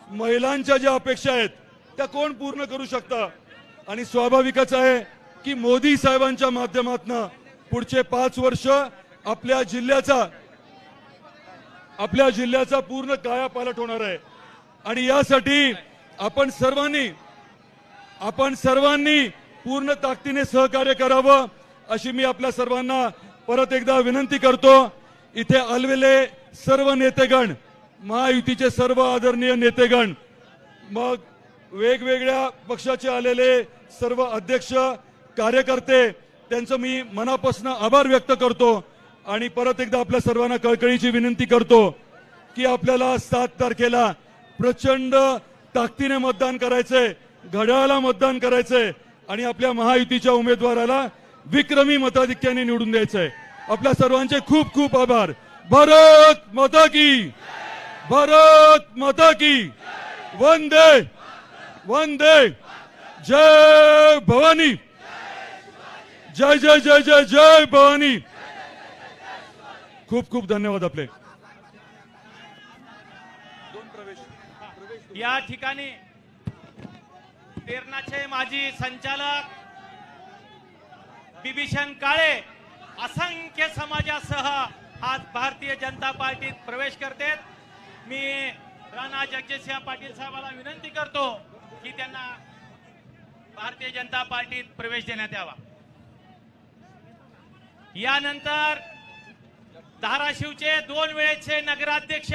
महिलांच्या ज्या अपेक्षा आहेत त्या कोण पूर्ण करू शकतं. आणि स्वाभाविकच आहे की मोदी साहेबांच्या माध्यमातून पुढचे 5 वर्ष आपल्या जिल्ह्याचा पूर्ण कायापालट होणार आहे. आणि यासाठी आपण सर्वांनी पूर्ण ताकदीने सहकार्य करावं अशी मी आपल्या सर्वांना परत एकदा विनंती करतो. इथे आलेले सर्व नेतेगण, महायुतीचे सर्व आदरणीय नेतेगण, मग वेगवेगळ्या पक्षाचे आलेले सर्व अध्यक्ष, कार्यकर्ते, त्यांचं मी मनापासून आभार व्यक्त करतो. आणि परत एकदा आपल्या सर्वांना कळकळीची विनंती करतो की आपल्याला 7 तारखेला प्रचंड ताकदीने मतदान करायचंय, घड्याळाला मतदान करायचंय आणि आपल्या महायुतीच्या उमेदवाराला विक्रमी मताधिक्याने निवडून द्यायचंय. आपल्या सर्वांचे खूप खूप आभार. भारत माता की, भारत माता की, वंदे वंदे, जय भवानी, जय जय जय जय जय भवानी. खूप खूप धन्यवाद आपले. या ठिकाणी तेरणाचे माजी संचालक बिभीषण काळे असंख्य समाजासह आज भारतीय जनता पार्टीत प्रवेश करतात. मी राणा जगजितसिंह पाटील साहेबांना विनंती करतो की त्यांना भारतीय जनता पार्टीत प्रवेश देण्यात यावा. यानंतर धाराशिवचे 2 वेळेचे नगराध्यक्ष,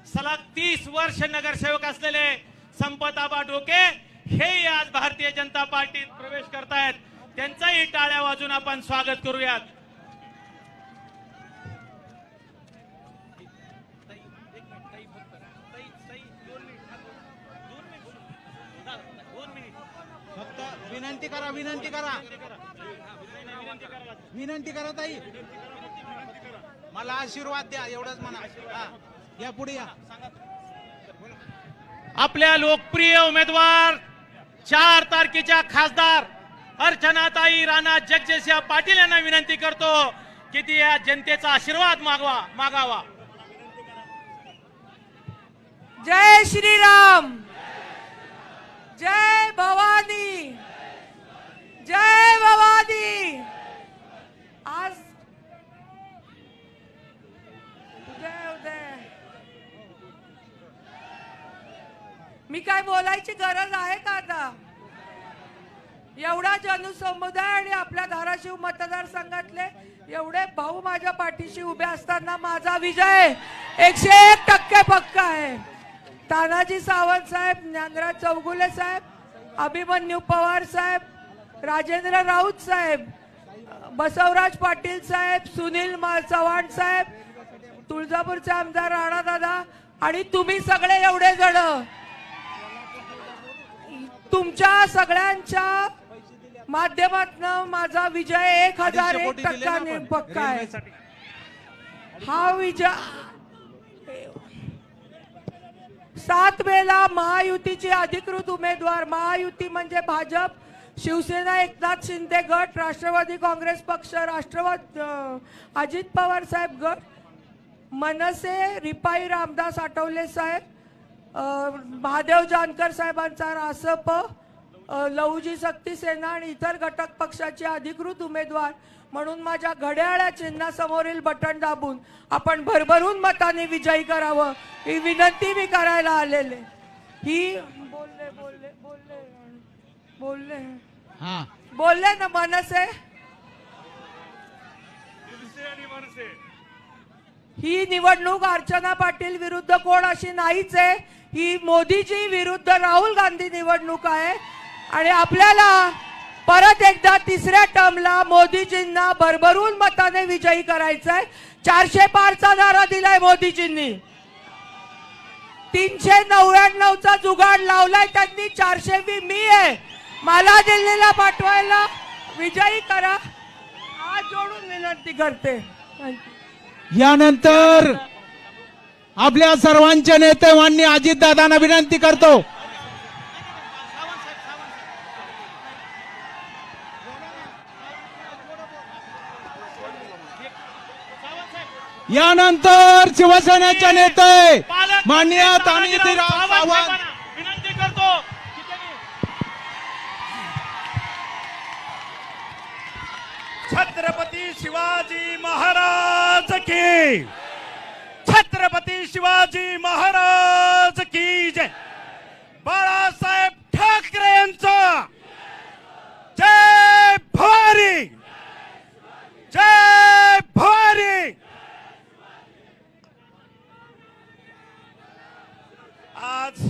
सलग 30 वर्ष नगरसेवक असलेले संपतआबा डोके हे आज भारतीय जनता पार्टीत प्रवेश करतायत. त्यांचाही टाळ्या वाजून आपण स्वागत करूयात. फक्त विनंती करा विनंती करा ताई, मला आशीर्वाद द्या एवढंच म्हणा. या पुढे या. आपल्या लोकप्रिय उमेदवार 4 तारखेच्या खासदार अर्चनाताई राणा जगजितसिंह पाटील यांना विनंती करतो की ती या जनतेचा आशीर्वाद मागावा. जय श्रीराम, जय भवानी, जय भवानी. आज उदय मी काय बोलायची गरज आहे का आता? एवढा जनसमुदाय आणि आपल्या धाराशिव मतदारसंघातले एवढे भाऊ माझ्या पाठीशी उभे असताना माझा विजय 101% पक्का आहे. तानाजी सावंत साहेब, ज्ञानराज चौगुले साहेब, अभिमन्यू पवार साहेब, राजेंद्र राऊत साहेब, बसवराज पाटील साहेब, सुनील चव्हाण साहेब, तुळजापूरचे आमदार राणा दादा आणि तुम्ही सगळे एवढे जण, तुमच्या सगळ्यांच्या माध्यमातून माझा विजय 1001% पक्का आहे. हा विजय 7 मेला महायुतीचे अधिकृत उमेदवार, महायुती म्हणजे भाजप, शिवसेना, एकनाथ शिंदे गट, राष्ट्रवादी काँग्रेस पक्ष, राष्ट्रवादी अजित पवार साहेब गट, मनसे रिपाई रामदास आठवले साहेब, महादेव जानकर साहेबांचा रासप, लहुजी शक्ती सेना आणि इतर घटक पक्षाचे अधिकृत उमेदवार म्हणून माझ्या घड्याळ्या चिन्हासमोरील बटन दाबून आपण भरभरून मताने विजयी करावं ही विनंती मी करायला आलेले. ही बोलले ना मनसे, ही निवडणूक अर्चना पाटील विरुद्ध कोण अशी नाहीच आहे. ही मोदीजी विरुद्ध राहुल गांधी निवडणूक आहे आणि आपल्याला परत एकदा तिसऱ्या टर्मला मोदीजींना भरभरून मताने विजयी करायचंय. 400 पारचा नारा दिलाय मोदीजींनी, 399चा जुगाड लावलाय त्यांनी, 400 मी आहे. मला दिल्लीला पाठवायला विजयी करा, हात जोडून विनंती करते. यानंतर आपल्या सर्वांचे नेते माननीय अजितदादांना विनंती करतो. यानंतर शिवसेनेचे नेते माननीय तानाजीराव सावंत विनंती करतो. छत्रपती शिवाजी महाराज की, छत्रपती शिवाजी महाराज की जय. बाळासाहेब ठाकरे यांचा जय भवानी, जय भवानी. आज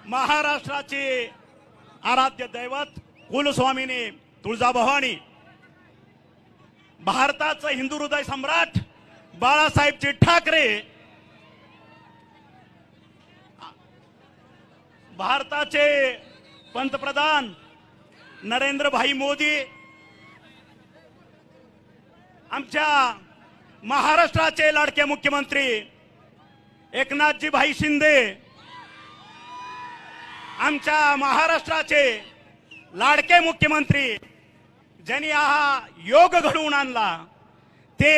महाराष्ट्राचे आराध्य दैवत कुलस्वामिनी तुळजाभवानी, भारताचं हिंदू हृदय सम्राट बाळासाहेबजी ठाकरे, भारताचे पंतप्रधान नरेंद्रभाई मोदी, आमच्या महाराष्ट्राचे लाडके मुख्यमंत्री एकनाथजी भाई शिंदे, आमच्या महाराष्ट्राचे लाडके मुख्यमंत्री ज्यांनी हा योग घडवून आणला ते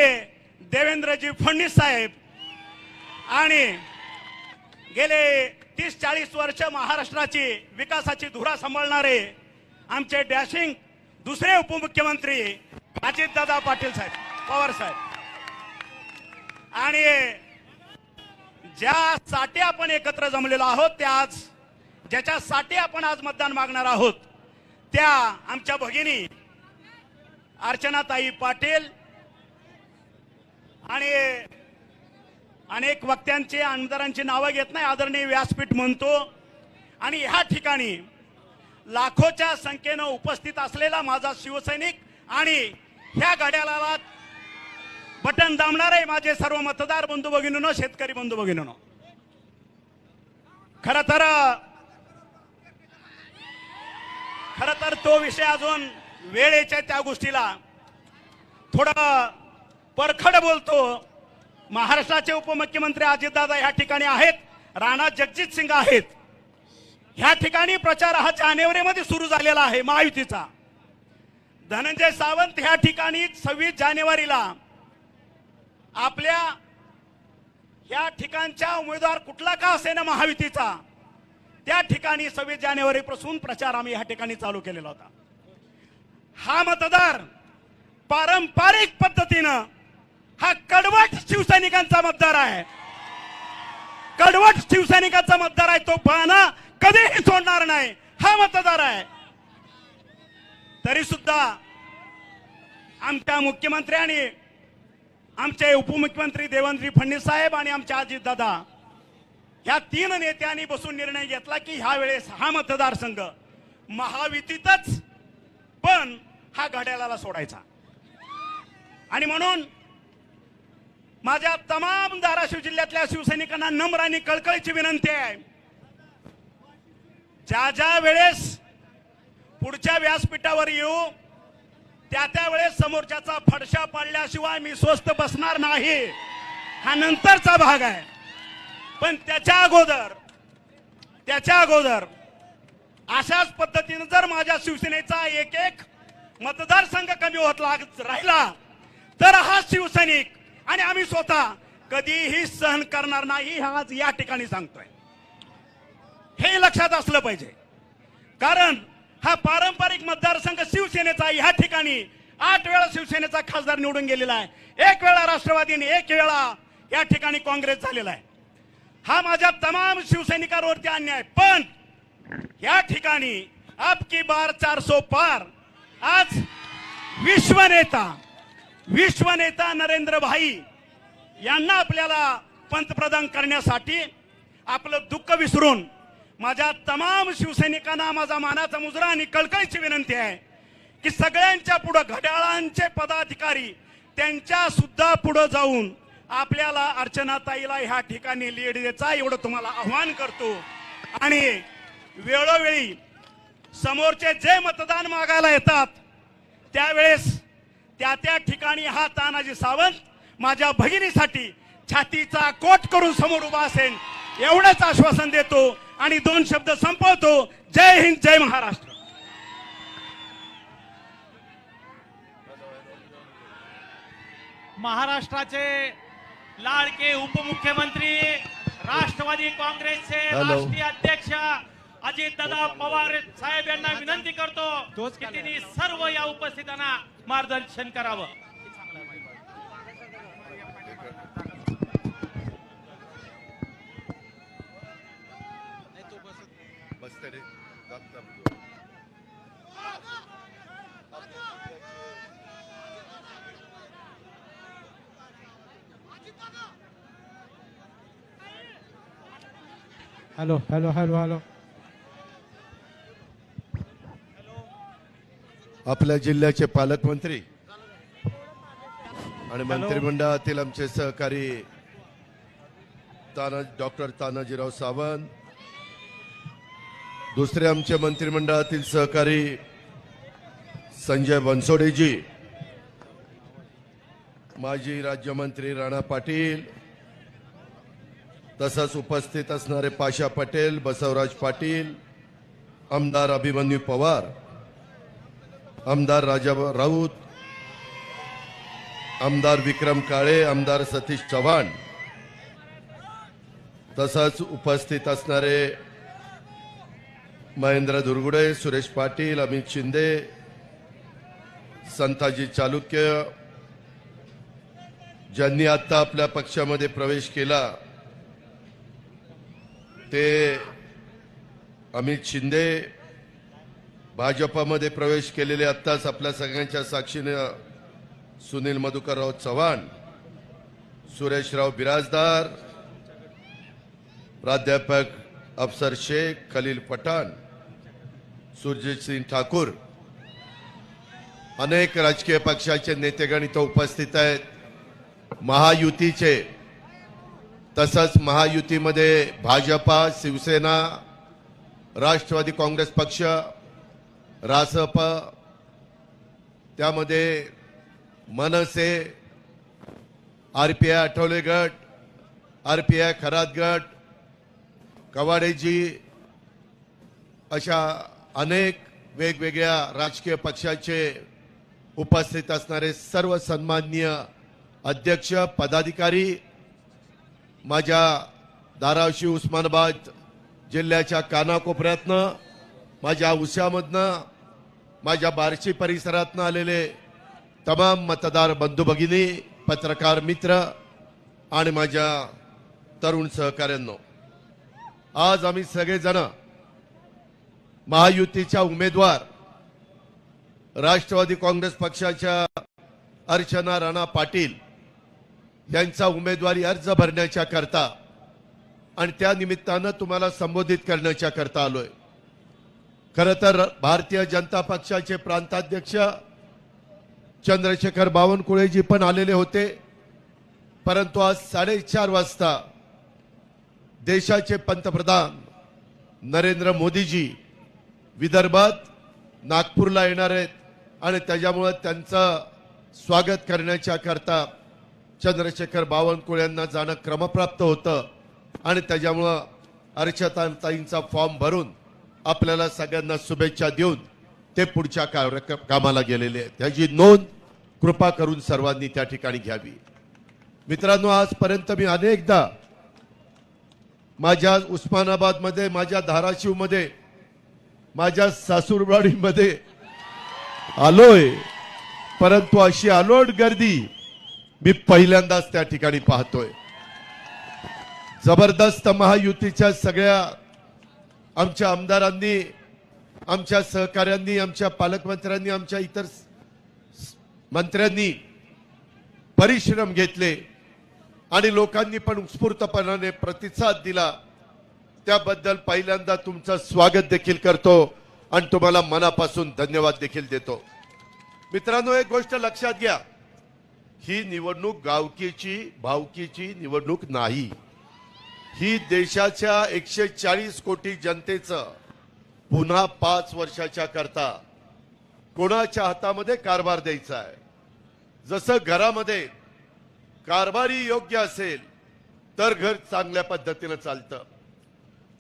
देवेंद्रजी फडणवीस साहेब आणि गेले 30-40 वर्ष महाराष्ट्राची विकासाची धुरा सांभाळणारे आमचे डॅशिंग दुसरे उपमुख्यमंत्री अजितदादा पाटील साहेब, पवार साहेब. आणि ज्यासाठी आपण एकत्र जमलेलो आहोत, त्या आज ज्याच्यासाठी आपण आज मतदान मागणार आहोत, त्या आमच्या भगिनी अर्चनाताई पाटील आणि अनेक वक्त्यांची आमदारांची नावं घेत नाही, आदरणीय व्यासपीठ म्हणतो. आणि ह्या ठिकाणी लाखोच्या संख्येनं उपस्थित असलेला माझा शिवसैनिक आणि ह्या घड्याळाला बटन दामणारे माझे सर्व मतदार बंधू भगिनींनो, शेतकरी बंधू भगिनींनो, खर तर तो विषय अजून वेळेच्या त्या गोष्टीला थोडं परखड बोलतो. महाराष्ट्राचे उपमुख्यमंत्री अजितदादा ह्या ठिकाणी आहेत, राणा जगजित सिंग आहेत. ह्या ठिकाणी प्रचार हा जानेवारीमध्ये सुरू झालेला आहे महायुतीचा. धनंजय सावंत ह्या ठिकाणी 26 जानेवारीला आपल्या या ठिकाणच्या उमेदवार कुठला का असेना महायुतीचा, त्या ठिकाणी 26 जानेवारीपासून प्रचार आम्ही ह्या ठिकाणी चालू केलेला होता. हा मतदार पारंपरिक पद्धतीनं हा कडवट शिवसैनिकांचा मतदार आहे. कडवट शिवसैनिकाचा मतदार आहे, तो पाहणं कधीही सोडणार नाही, हा मतदार आहे. तरी सुद्धा आमच्या मुख्यमंत्री आणि आमचे उपमुख्यमंत्री देवेंद्र फडणवीस साहेब आणि आमचे अजितदादा ह्या 3 नेत्यांनी बसून निर्णय घेतला की ह्या वेळेस हा मतदारसंघ महायुतीतच पण हा घड्याळाला सोडायचा. आणि म्हणून माझ्या तमाम धाराशिव जिल्ह्यातल्या शिवसैनिकांना नम्र आणि कळकळीची विनंती आहे, ज्या ज्या वेळेस पुढच्या व्यासपीठावर येऊ त्या वेळेस समोरच्याचा फडशा पाडल्याशिवाय मी स्वस्थ बसणार नाही, हा नंतरचा भाग आहे. पण त्याच्या अगोदर अशाच पद्धतीने जर माझ्या शिवसेनेचा एक एक मतदारसंघ कमी होत राहिला तर हा शिवसैनिक आणि आम्ही स्वतः कधीही सहन करणार नाही, हे आज या ठिकाणी सांगतोय. हे लक्षात असलं पाहिजे, कारण हा पारंपरिक मतदारसंघ शिवसेनेचा या ठिकाणी 8 वेळा शिवसेनेचा खासदार निवडून गेलेला आहे, 1 वेळा राष्ट्रवादीने, 1 वेळा या ठिकाणी काँग्रेस झालेला आहे. हा माझ्या तमाम शिवसैनिकांवरती अन्याय. पण या ठिकाणी अब की बार 400 पार आज विश्वनेता नरेंद्र भाई यांना आपल्याला पंतप्रधान करण्यासाठी आपलं दुःख विसरून माझ्या तमाम शिवसैनिकांना माझा मानाचा मुजरा आणि कळकळीची विनंती आहे की सगळ्यांच्या पुढे घड्याळांचे पदाधिकारी त्यांच्या सुद्धा पुढे जाऊन आपल्याला अर्चनाताईला ह्या ठिकाणी लीड द्यायचा एवढं तुम्हाला आव्हान करतो. आणि वेळोवेळी समोरचे जे मतदान मागायला येतात त्यावेळेस त्या ठिकाणी हा तानाजी सावंत माझ्या भगिनीसाठी छातीचा कोट करून समोर उभा असेल एवढंच आश्वासन देतो आणि 2 शब्द संपवतो. जय हिंद, जय महाराष्ट्र. महाराष्ट्राचे लाडके उपमुख्यमंत्री राष्ट्रवादी काँग्रेसचे राष्ट्रीय अध्यक्ष अजितदादा पवार साहेब यांना विनंती करतो की त्यांनी सर्व या उपस्थितांना मार्गदर्शन करावं. हॅलो हॅलो हॅलो हॅलो आपल्या जिल्ह्याचे पालकमंत्री आणि मंत्रिमंडळातील आमचे सहकारी डॉक्टर तानाजीराव सावंत, दुसरे आमचे मंत्रिमंडळातील सहकारी संजय बनसोडेजी, माजी राज्यमंत्री राणा पाटील, तसंच उपस्थित असणारे पाशा पटेल, बसवराज पाटील, आमदार अभिमन्यू पवार, आमदार राजाभाऊ राऊत, आमदार विक्रम काळे, आमदार सतीश चव्हाण, तसंच उपस्थित असणारे महेंद्र दुर्गुडे, सुरेश पाटील, अमित शिंदे, संताजी चालुक्य, ज्यांनी आता आपल्या पक्षामध्ये प्रवेश केला ते अमित शिंदे, भाजपमध्ये प्रवेश केलेले आत्ताच आपल्या सगळ्यांच्या साक्षीने सुनील मधुकरराव चव्हाण, सुरेशराव बिराजदार, प्राध्यापक अफसर शेख, खलील पठाण, सुरजीत सिंह ठाकूर, अनेक राजकीय पक्षाचे नेतेगण इथं उपस्थित आहेत. महायुतीचे, तसंच महायुतीमध्ये भाजपा, शिवसेना, राष्ट्रवादी काँग्रेस पक्ष, रासप, त्यामध्ये मनसे, आरपीआय आठवले गट, आरपीआय खरात गट, कवाडेजी, अशा अनेक वेगवेगळ्या राजकीय पक्षाचे उपस्थित असणारे सर्व सन्माननीय अध्यक्ष, पदाधिकारी, माझ्या धाराशिव उस्मानाबाद जिल्ह्याच्या कानाकोपऱ्यातनं, माझ्या उस्यामधनं, माझ्या बार्शी परिसरातनं आलेले तमाम मतदार बंधू भगिनी, पत्रकार मित्र आणि माझ्या तरुण सहकाऱ्यांनो, आज आम्ही सगळेजण महायुतीच्या उमेदवार राष्ट्रवादी काँग्रेस पक्षाच्या अर्चना राणा पाटील यांचा उमेदवारी अर्ज भरण्याच्या करता आणि त्या निमित्तानं तुम्हाला संबोधित करण्याच्या करता आलोय. खरं तर भारतीय जनता पक्षाचे प्रांताध्यक्ष चंद्रशेखर बावनकुळेजी पण आलेले होते, परंतु आज 4:30 वाजता देशाचे पंतप्रधान नरेंद्र मोदीजी विदर्भात नागपूरला येणार आहेत आणि त्याच्यामुळे त्यांचं स्वागत करण्याच्या करता चंद्रशेखर बावनकुळे यांना जाणं क्रमप्राप्त होतं आणि त्याच्यामुळं अर्चनाताईंचा फॉर्म भरून आपल्याला सगळ्यांना शुभेच्छा देऊन ते पुढच्या कामाला गेलेले आहेत. त्याची नोंद कृपा करून सर्वांनी त्या ठिकाणी घ्यावी. मित्रांनो, आजपर्यंत मी अनेकदा माझ्या उस्मानाबादमध्ये, माझ्या धाराशिवमध्ये, माझ्या सासूरवाडीमध्ये आलोय, परंतु अशी अलोट गर्दी मी पहिल्यांदाच त्या ठिकाणी पाहतोय. जबरदस्त महायुतीच्या सगळ्या आमच्या आमदारांनी, आमच्या सहकाऱ्यांनी, आमच्या पालकमंत्र्यांनी, आमच्या इतर मंत्र्यांनी परिश्रम घेतले आणि लोकांनी पण उत्स्फूर्तपणाने प्रतिसाद दिला. त्याबद्दल पहिल्यांदा तुमचं स्वागत देखील करतो आणि तुम्हाला मनापासून धन्यवाद देखील देतो. मित्रांनो, एक गोष्ट लक्षात घ्या, ही निवडणूक गावकीची भावकीची निवडणूक नाही. ही देशाच्या 140 कोटी जनतेचं पुन्हा 5 वर्षाच्या करता कोणाच्या हातामध्ये कारभार द्यायचा आहे. जसं घरामध्ये कारभारी योग्य असेल तर घर चांगल्या पद्धतीनं चालतं,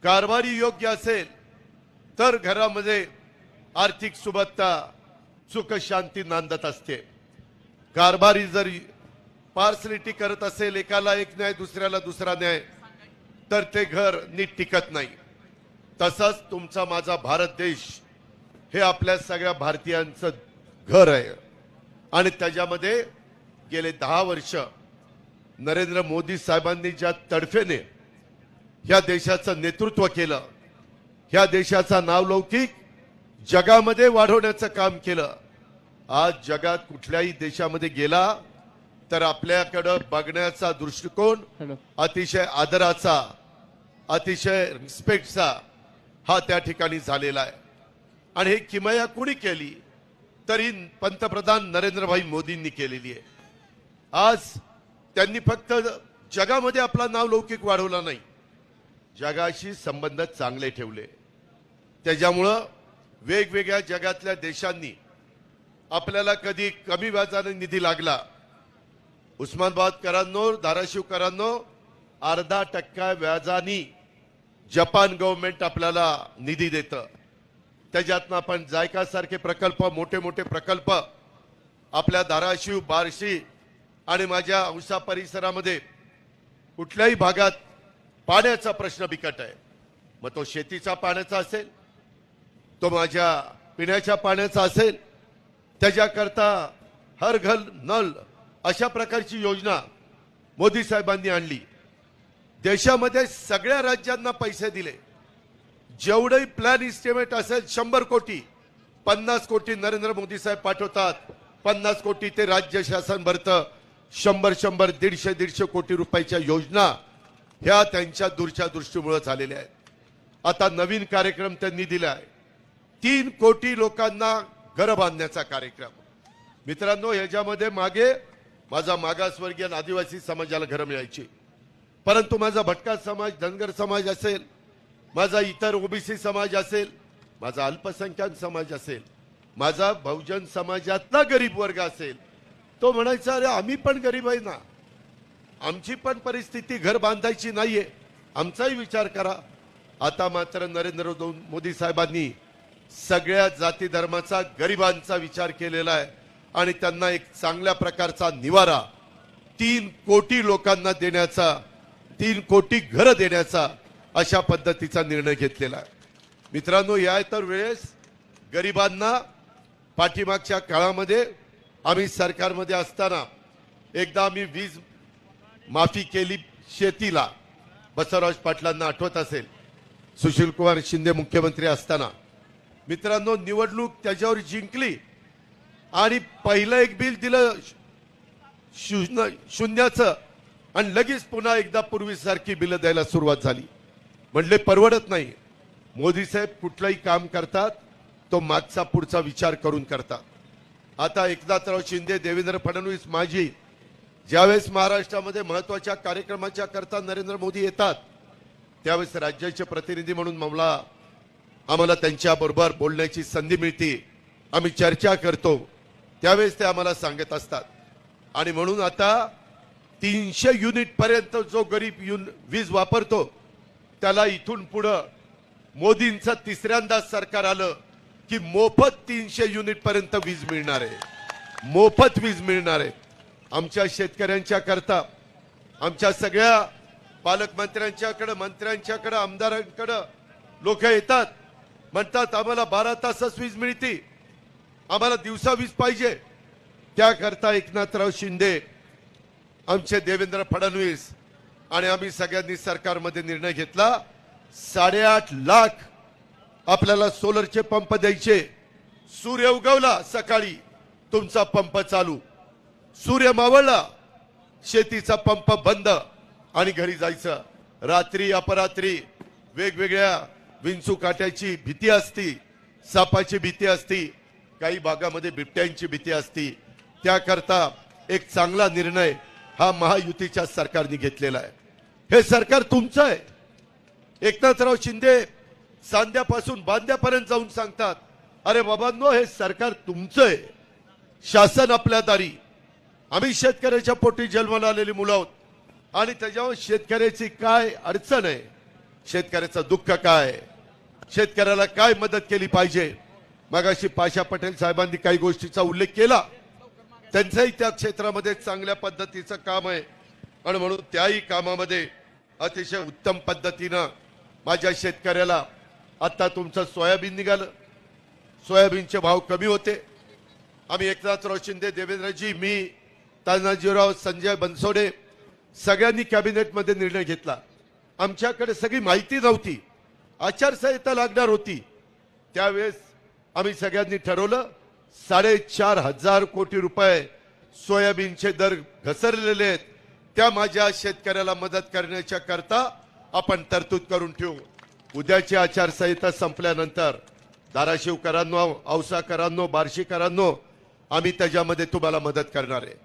कारभारी योग्य असेल तर घरामध्ये आर्थिक सुबत्ता सुख शांती नांदत असते. कारभारी जर पार्सलिटी करत असेल, एकाला एक न्याय दुसऱ्याला दुसरा न्याय, तर ते घर नीट टिकत नाही. तसंच तुमचा माझा भारत देश हे आपल्या सगळ्या भारतीयांचं घर आहे आणि त्याच्यामध्ये गेले 10 वर्ष नरेंद्र मोदी साहेबांनी ज्या तडफेने ह्या देशाचं नेतृत्व केलं, ह्या देशाचा नावलौकिक जगामध्ये वाढवण्याचं काम केलं. आज जगात कुठल्याही देशामध्ये गेला तर आपल्याकडं बघण्याचा दृष्टिकोन अतिशय आदराचा, अतिशय रिस्पेक्टचा हा त्या ठिकाणी झालेला आहे. आणि हे किमया कुणी केली तरी पंतप्रधान नरेंद्रभाई मोदींनी केलेली आहे. आज त्यांनी फक्त जगामध्ये आपला नावलौकिक वाढवला नाही, जगाशी संबंध चांगले ठेवले. त्याच्यामुळं वेगवेगळ्या जगातल्या देशांनी आपल्याला कधी कमी व्याजाने निधी लागला, उस्मानाबादकरांनो, धाराशिवकरांनो, 0.5% व्याजानी जपान गव्हर्नमेंट आपल्याला निधी देतं. त्याच्यातनं आपण जायका सारखे प्रकल्प, मोठे मोठे प्रकल्प आपल्या धाराशिव, बार्शी आणि माझ्या औसा परिसरामध्ये कुठल्याही भागात पाण्याचा प्रश्न बिकट आहे. मग तो शेतीचा पाण्याचा असेल, तो माझ्या पिण्याच्या पाण्याचा असेल, त्याच्याकरता हर घर नल अशा प्रकारची योजना मोदी साहेबांनी आणली. देशामध्ये सगळ्या राज्यांना पैसे दिले. जेवढे प्लॅन इस्टिमेट असेल 100 कोटी, 50 कोटी नरेंद्र मोदी साहेब पाठवतात, 50 कोटी ते राज्य शासन भरतं, 100 150 कोटी रुपयाच्या योजना ह्या त्यांच्या दूरच्या दृष्टीमुळे झालेल्या आहेत. आता नवीन कार्यक्रम त्यांनी दिलाय, 3 कोटी लोकांना घर बांधण्याचा कार्यक्रम. मित्रांनो, ह्याच्यामध्ये मागे माझा मागासवर्गीय आणि आदिवासी समाजाला घरं मिळायची, परंतु माझा भटका समाज, धनगर समाज असेल, माझा इतर ओबीसी समाज असेल, माझा अल्पसंख्याक समाज असेल, माझा बहुजन समाजातला गरीब वर्ग असेल, तो म्हणायचा, अरे आम्ही पण गरीब आहे ना, आमची पण परिस्थिती घर बांधायची नाहीये, आमचाही विचार करा. आता मात्र नरेंद्र मोदी साहेबांनी सगळ्या जाती धर्माचा, गरिबांचा विचार केलेला आहे आणि त्यांना एक चांगल्या प्रकारचा निवारा 3 कोटी लोकांना देण्याचा, 3 कोटी घरं देण्याचा अशा पद्धतीचा निर्णय घेतलेला आहे. मित्रांनो, या तर वेळेस गरिबांना पाठीमागच्या काळामध्ये आम्ही सरकारमध्ये असताना एकदा आम्ही वीज माफी केली शेतीला, बसवराज पाटलांना आठवत असेल. सुशील कुमार शिंदे मुख्यमंत्री असताना. मित्रांनो, निवडणूक त्याच्यावर जिंकली आणि पहिलं एक बिल दिलं शून्याचं आणि लगेच पुन्हा एकदा पूर्वीसारखी बिलं द्यायला सुरुवात झाली. म्हणले परवडत नाही. मोदी साहेब कुठलंही काम करतात तो मागचा पुढचा विचार करून करतात. आता एकनाथराव शिंदे, देवेंद्र फडणवीस माझी ज्यावेळेस महाराष्ट्रामध्ये महत्वाच्या कार्यक्रमाच्या करता नरेंद्र मोदी येतात त्यावेळेस राज्याचे प्रतिनिधी म्हणून आम्हाला त्यांच्याबरोबर बोलण्याची संधी मिळते. आम्ही चर्चा करतो त्यावेळेस ते आम्हाला सांगत असतात. आणि म्हणून आता 300 युनिट पर्यंत जो गरीब वीज वापरतो त्याला इथून पुढं मोदींचं तिसऱ्यांदा सरकार आलं की मोफत 300 युनिट पर्यंत वीज मिळणार आहे. मोफत वीज मिळणार आहे. आमच्या शेतकऱ्यांच्या करता आमच्या सगळ्या पालकमंत्र्यांच्याकडे, मंत्र्यांच्याकडे, आमदारांकडे लोक येतात, म्हणतात आम्हाला 12 तासच वीज मिळते, आम्हाला दिवसा वीज पाहिजे. त्याकरता एकनाथराव शिंदे, आमचे देवेंद्र फडणवीस आणि आम्ही सगळ्यांनी सरकारमध्ये निर्णय घेतला 8.5 लाख आपल्याला सोलरचे पंप द्यायचे. सूर्य उगवला सकाळी तुमचा पंप चालू, सूर्य मावळला शेतीचा पंप बंद आणि घरी जायचं. रात्री अपरात्री वेगवेगळ्या विंचू काट्याची भीती असती, सापाची भीती असती, काही भागामध्ये बिबट्यांची भीती असती. त्याकरता एक चांगला निर्णय हा महायुतीच्या सरकारने घेतलेला आहे. हे सरकार तुमचं आहे. एकनाथराव शिंदे सांध्यापासून बांध्यापर्यंत जाऊन सांगतात अरे बाबांनो हे सरकार तुमचं आहे, शासन आपल्या दारी. आम्ही शेतकऱ्याच्या पोटी जन्माला आलेली मुलं आहोत आणि त्याच्यावर शेतकऱ्याची काय अडचण आहे, शेतकऱ्याचं दुःख काय, शेतकऱ्याला काय मदत केली पाहिजे. मगाशी पाशा पटेल साहेबांनी काही गोष्टीचा उल्लेख केला. त्यांचंही त्या क्षेत्रामध्ये चांगल्या पद्धतीचं काम आहे आणि म्हणून त्याही कामामध्ये अतिशय उत्तम पद्धतीनं माझ्या शेतकऱ्याला. आता तुमचं सोयाबीन निघालं, सोयाबीनचे भाव कमी होते. आम्ही एकनाथराव शिंदे, देवेंद्रजी, मी, तानाजीराव, संजय बनसोडे सगळ्यांनी कॅबिनेटमध्ये निर्णय घेतला. आमच्याकडे सगळी माहिती नव्हती, आचारसंहिता लागणार होती. त्यावेळेस आम्ही सगळ्यांनी ठरवलं 4,500 कोटी रुपये सोयाबीनचे दर घसरलेले आहेत, त्या माझ्या शेतकऱ्याला मदत करण्याच्या करता आपण तरतूद करून ठेवू. उद्याची आचारसंहिता संपल्यानंतर धाराशिवकरांनो, औसाकरांनो, बार्शीकरांनो आम्ही त्याच्यामध्ये तुम्हाला मदत करणार आहे.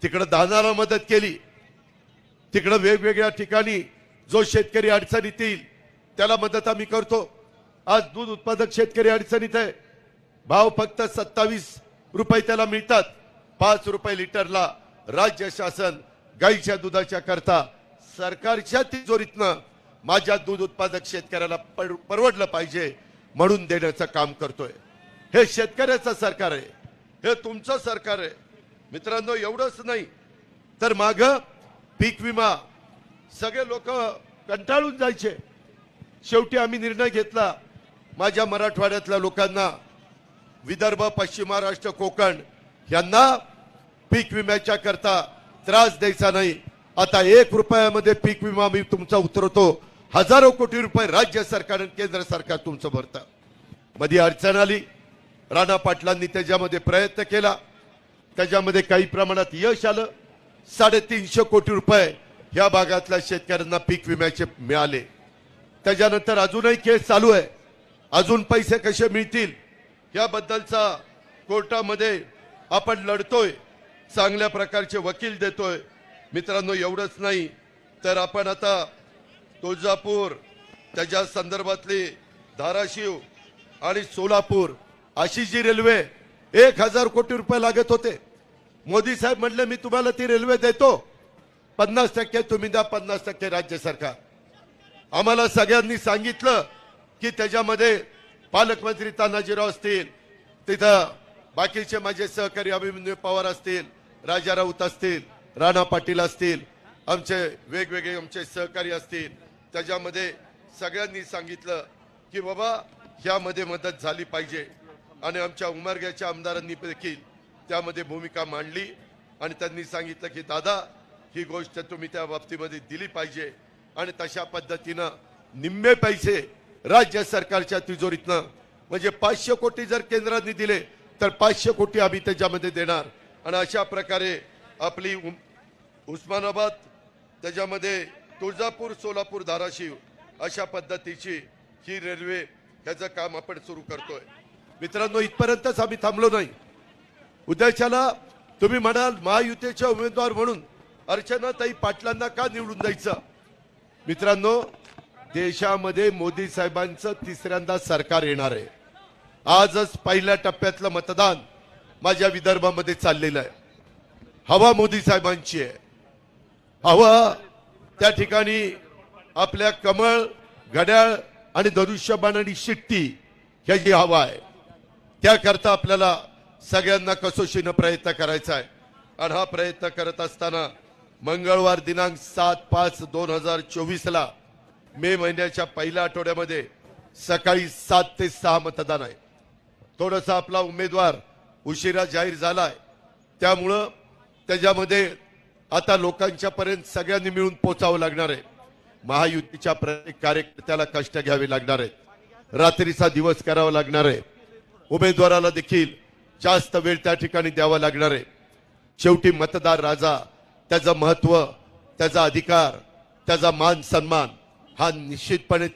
तिकडे दानाला मदत केली, तिकडे वेगवेगळ्या ठिकाणी जो शेतकरी अडचणीत येईल त्याला मदत आम्ही करतो. आज दूध उत्पादक शेतकरी अडचणीत आहे, भाव फक्त 27 रुपये त्याला मिळतात. 5 रुपये लिटरला राज्य शासन गाईच्या दुधाच्या करता सरकारच्या तिजोरीतनं माझ्या दूध उत्पादक शेतकऱ्याला परवडलं पाहिजे म्हणून देण्याचं काम करतोय. हे शेतकऱ्याचं सरकार आहे, हे तुमचं सरकार आहे. मित्रांनो, एवढंच नाही तर माग पीक विमा सगळे लोक कंटाळून जायचे. शेवटी आम्ही निर्णय घेतला माझ्या मराठवाड्यातल्या लोकांना, विदर्भ, पश्चिम महाराष्ट्र, कोकण यांना पीक विम्याच्या करता त्रास द्यायचा नाही. आता 1 रुपयामध्ये पीक विमा मी तुमचा उतरवतो. हजारो कोटी रुपये राज्य सरकार आणि केंद्र सरकार तुमचं भरतं. मध्ये अडचण आली, राणा पाटलांनी त्याच्यामध्ये प्रयत्न केला, त्याच्यामध्ये काही प्रमाणात यश आलं. 350 कोटी रुपये या भागातल्या शेतकऱ्यांना पीक विम्याचे मिळाले. त्याच्यानंतर अजूनही केस चालू आहे, अजून पैसे कसे मिळतील याबद्दलचा कोर्टामध्ये आपण लढतोय, चांगल्या प्रकारचे वकील देतोय. मित्रांनो, एवढंच नाही तर आपण आता तुळजापूर, त्याच्या संदर्भातली धाराशिव आणि सोलापूर अशी जी रेल्वे 1,000 कोटी रुपये लागत होते, मोदी साहेब म्हणले मी तुम्हाला ती रेल्वे देतो, 50% तुम्ही द्या, 50% राज्य सरकार. आम्हाला सगळ्यांनी सांगितलं की त्याच्यामध्ये पालकमंत्री तानाजीराव असतील, तिथं बाकीचे माझे सहकारी अभिमन्यू पवार असतील, राजा राऊत असतील, राणा पाटील असतील, आमचे वेगवेगळे आमचे सहकारी असतील, त्याच्यामध्ये सगळ्यांनी सांगितलं की बाबा ह्यामध्ये मदत झाली पाहिजे. आणि आमच्या उमरग्याच्या आमदारांनी देखील त्यामध्ये भूमिका मांडली आणि त्यांनी सांगितलं की दादा ही गोष्ट तुम्ही त्या बाबतीमध्ये दिली पाहिजे. आणि तशा पद्धतीनं निम्मे पैसे राज्य सरकारच्या तिजोरीतनं, म्हणजे 500 कोटी जर केंद्राने दिले तर 500 कोटी आम्ही त्याच्यामध्ये देणार. आणि अशा प्रकारे आपली उस्मानाबाद, त्याच्यामध्ये तुळजापूर, सोलापूर, धाराशिव अशा पद्धतीची ही रेल्वे ह्याचं काम आपण सुरू करतोय. मित्रांनो, इथपर्यंतच आम्ही थांबलो नाही. उद्याच्याला तुम्ही म्हणाल महायुतीचे उमेदवार म्हणून अर्चनाताई पाटलांना का निवडून द्यायचं. मित्रांनो, देशामध्ये मोदी साहेबांचं तिसऱ्यांदा सरकार येणार आहे. आजच पहिल्या टप्प्यातलं मतदान माझ्या विदर्भामध्ये चाललेलं आहे. हवा मोदी साहेबांची आहे. हवा त्या ठिकाणी आपल्या कमळ, घड्याळ आणि धनुष्यबाण आणि शिट्टी ह्याची हवा आहे. त्याकरता आपल्याला सगळ्यांना कसोशीनं प्रयत्न करायचा आहे. आणि हा प्रयत्न करत असताना मंगळवार दिनांक 7/5/2024 मे महिन्याच्या पहिल्या आठवड्यामध्ये सकाळी 7 ते 6 मतदान आहे. थोडासा आपला उमेदवार उशिरा जाहीर झालाय, त्यामुळं त्याच्यामध्ये आता लोकांच्या पर्यंत सगळ्यांनी मिळून पोचावं लागणार आहे. महायुतीच्या प्रत्येक कार्यकर्त्याला कष्ट घ्यावे लागणार आहेत. रात्रीचा दिवस करावा लागणार आहे. उमेदवाराला देखील जास्त वेळ त्या ठिकाणी द्यावा लागणार आहे. शेवटी मतदार राजा, त्याचं महत्व, त्याचा अधिकार, त्याचा मान सन्मान हा निश्चितपणे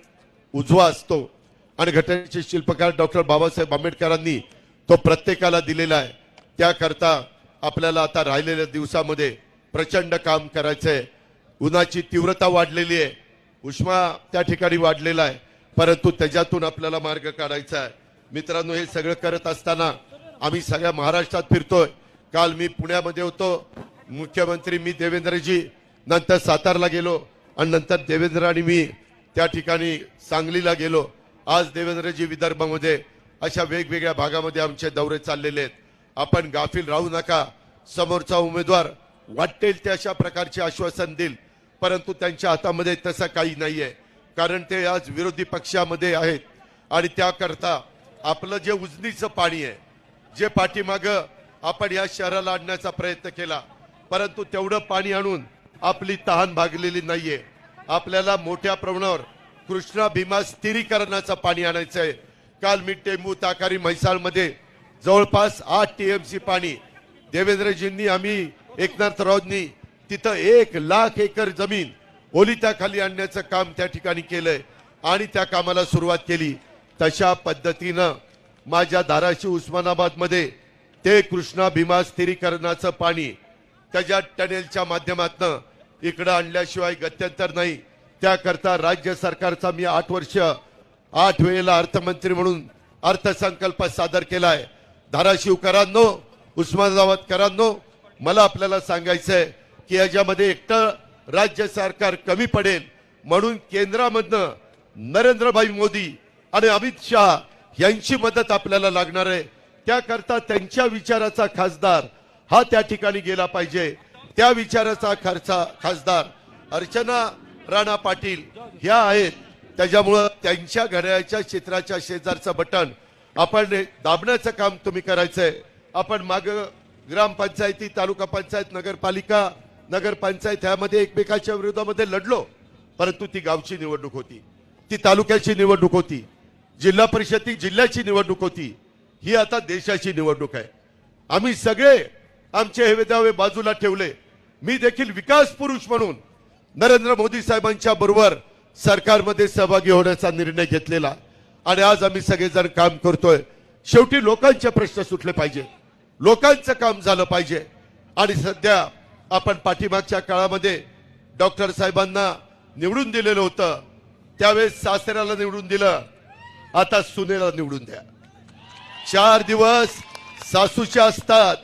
उजवा असतो. आणि घटनेचे शिल्पकार डॉक्टर बाबासाहेब आंबेडकरांनी तो प्रत्येकाला दिलेला आहे. त्याकरता आपल्याला आता राहिलेल्या दिवसामध्ये प्रचंड काम करायचंय. उन्हाची तीव्रता वाढलेली आहे, उष्मा त्या ठिकाणी वाढलेला आहे, परंतु त्याच्यातून आपल्याला मार्ग काढायचा आहे. मित्रांनो, हे सगळं करत असताना आम्ही सगळ्या महाराष्ट्रात फिरतोय. काल मी पुण्यामध्ये होतो, मुख्यमंत्री मी, देवेंद्रजी, नंतर सातारला गेलो आणि नंतर देवेंद्र आणि मी त्या ठिकाणी सांगलीला गेलो. आज देवेंद्रजी विदर्भामध्ये अशा वेगवेगळ्या भागामध्ये आमचे दौरे चाललेले आहेत. आपण गाफील राहू नका. समोरचा उमेदवार वाटेल ते अशा प्रकारचे आश्वासन देईल, परंतु त्यांच्या हातामध्ये तसं काही नाहीये, कारण ते आज विरोधी पक्षामध्ये आहेत. आणि त्याकरता आपलं जे उजनीचं पाणी आहे, जे पाठीमागं आपण या शहराला आणण्याचा प्रयत्न केला, परंतु तेवढं पाणी आणून आपली तहान भागलेली नाहीये. आपल्याला मोठ्या प्रमाणावर कृष्णा भीमा स्थिरीकरणाचं पाणी आणायचं आहे. काल मी टेंबू, ताकारी, म्हैसाळमध्ये जवळपास 8 TMC पाणी देवेंद्रजींनी, आम्ही एकनाथरावनी तिथं 1,00,000 एकर जमीन ओलिताखाली आणण्याचं काम त्या ठिकाणी केलंय आणि त्या कामाला सुरुवात केली. तशा पद्धतीनं माझ्या धाराशिव, उस्मानाबादमध्ये ते कृष्णा भीमा स्थिरीकरणाचं पाणी त्याच्या टनेलच्या माध्यमातून इकडं आणल्याशिवाय गत्यंतर नाही. त्याकरता राज्य सरकारचा मी 8 वर्ष 8 वेळेला अर्थमंत्री म्हणून अर्थसंकल्प सादर केलाय. धाराशिवकरांनो, उस्मानाबादकरांनो, मला आपल्याला सांगायचंय की याच्यामध्ये एकटं राज्य सरकार कमी पडेल, म्हणून केंद्रामधनं नरेंद्रभाई मोदी आणि अमित शहा यांची मदत आपल्याला लागणार आहे. त्याकरता त्यांच्या विचाराचा खासदार हा त्या ठिकाणी गेला पाहिजे. त्या विचाराचा खासदार अर्चना राणा पाटील ह्या आहेत. त्याच्यामुळं त्यांच्या घड्याळाच्या चित्राच्या शेजारचं बटन आपण दाबण्याचं काम तुम्ही करायचंय. आपण माग ग्रामपंचायती, तालुका पंचायत, नगरपालिका, नगरपंचायत ह्यामध्ये एकमेकाच्या विरोधामध्ये लढलो, परंतु ती गावची निवडणूक होती, ती तालुक्याची निवडणूक होती, जिल्हा परिषद ती जिल्ह्याची निवडणूक होती. ही आता देशाची निवडणूक आहे. आम्ही सगळे आमचे हेवे दावे बाजूला ठेवले. मी देखील विकास पुरुष म्हणून नरेंद्र मोदी साहेबांच्या बरोबर सरकारमध्ये सहभागी होण्याचा निर्णय घेतलेला आणि आज आम्ही सगळेजण काम करतोय. शेवटी लोकांचे प्रश्न सुटले पाहिजे, लोकांचं काम झालं पाहिजे. आणि सध्या आपण पाठीमागच्या काळामध्ये डॉक्टर साहेबांना निवडून दिलेलं होतं, त्यावेळेस सासऱ्याला निवडून दिलं, आता सुनेला निवडून द्या. 4 दिवस सासूचे असतात,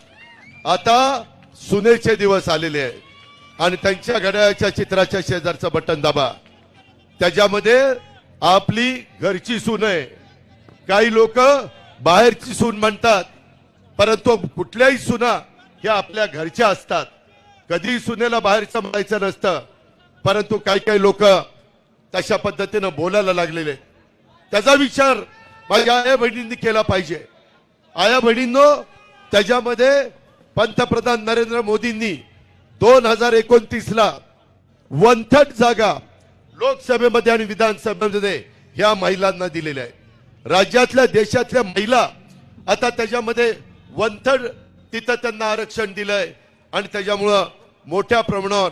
आता सुनेचे दिवस आलेले आहेत. आणि त्यांच्या घड्याळाच्या चित्राच्या शेजारचं बटन दाबा, त्याच्यामध्ये आपली घरची सून आहे. काही लोक बाहेरची सून म्हणतात, परंतु कुठल्याही सुना ह्या आपल्या घरच्या असतात. कधी सुनेला बाहेरचं म्हणायचं नसतं, परंतु काही लोक तशा पद्धतीनं बोलायला लागलेले. त्याचा विचार माझ्या आया बहिणींनी केला पाहिजे. आया बहिणींनो, त्याच्यामध्ये पंतप्रधान नरेंद्र मोदींनी 2029 ला 1/3 जागा लोकसभेमध्ये आणि विधानसभेमध्ये ह्या महिलांना दिलेल्या आहे। राज्यातल्या देशातल्या महिला आता त्याच्यामध्ये 1/3 तिथं त्यांना आरक्षण दिलंय आणि त्याच्यामुळं मोठ्या प्रमाणावर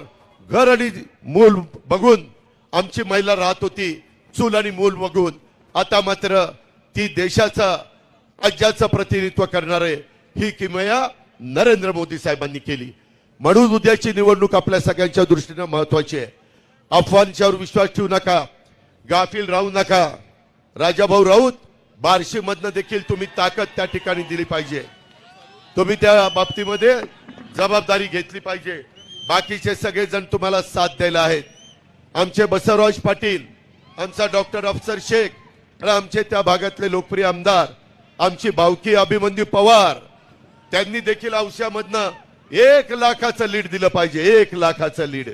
घर आणि मूल बघून आमची महिला राहत होती, चूल आणि मूल बघून। आता मात्र ती देशाचा राज्याचं प्रतिनिधित्व करणारे ही किमया नरेंद्र मोदी साहेबांनी केली। म्हणून उद्याची निवडणूक आपल्या सगळ्यांच्या दृष्टीने महत्वाची आहे। अफवांच्यावर विश्वास ठेवू नका, गाफील राहू नका। राजाभाऊ राऊत बार्शी मधनं देखील तुम्ही ताकद त्या ठिकाणी दिली पाहिजे, तुम्ही त्या बाबतीमध्ये जबाबदारी घेतली पाहिजे। बाकीचे सगळेजण तुम्हाला साथ द्यायला आहेत। आमचे बसवराज पाटील, आमचा डॉक्टर अफसर शेख आणि आमचे त्या भागातले लोकप्रिय आमदार आमची भावकी अभिमन्यू पवार, त्यांनी देखील औष्यामधनं 1 लाखाचं लीड दिलं पाहिजे, 1 लाखाचं लीड।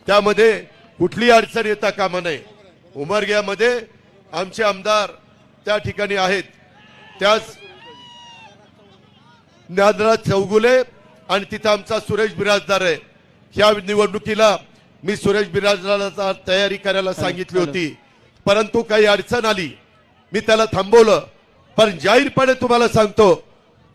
त्यामध्ये कुठली अडचण येता कामा नये। उमरग्यामध्ये आमचे आमदार त्या ठिकाणी आहेत, त्याच ज्ञानराज चौगुले आणि तिथं आमचा सुरेश बिराजदार आहे। ह्या निवडणुकीला मी सुरेश बिराजदाराला तयारी करायला सांगितली होती, परंतु काही अडचण आली, मी त्याला थांबवलं। पण जाहीरपणे तुम्हाला सांगतो,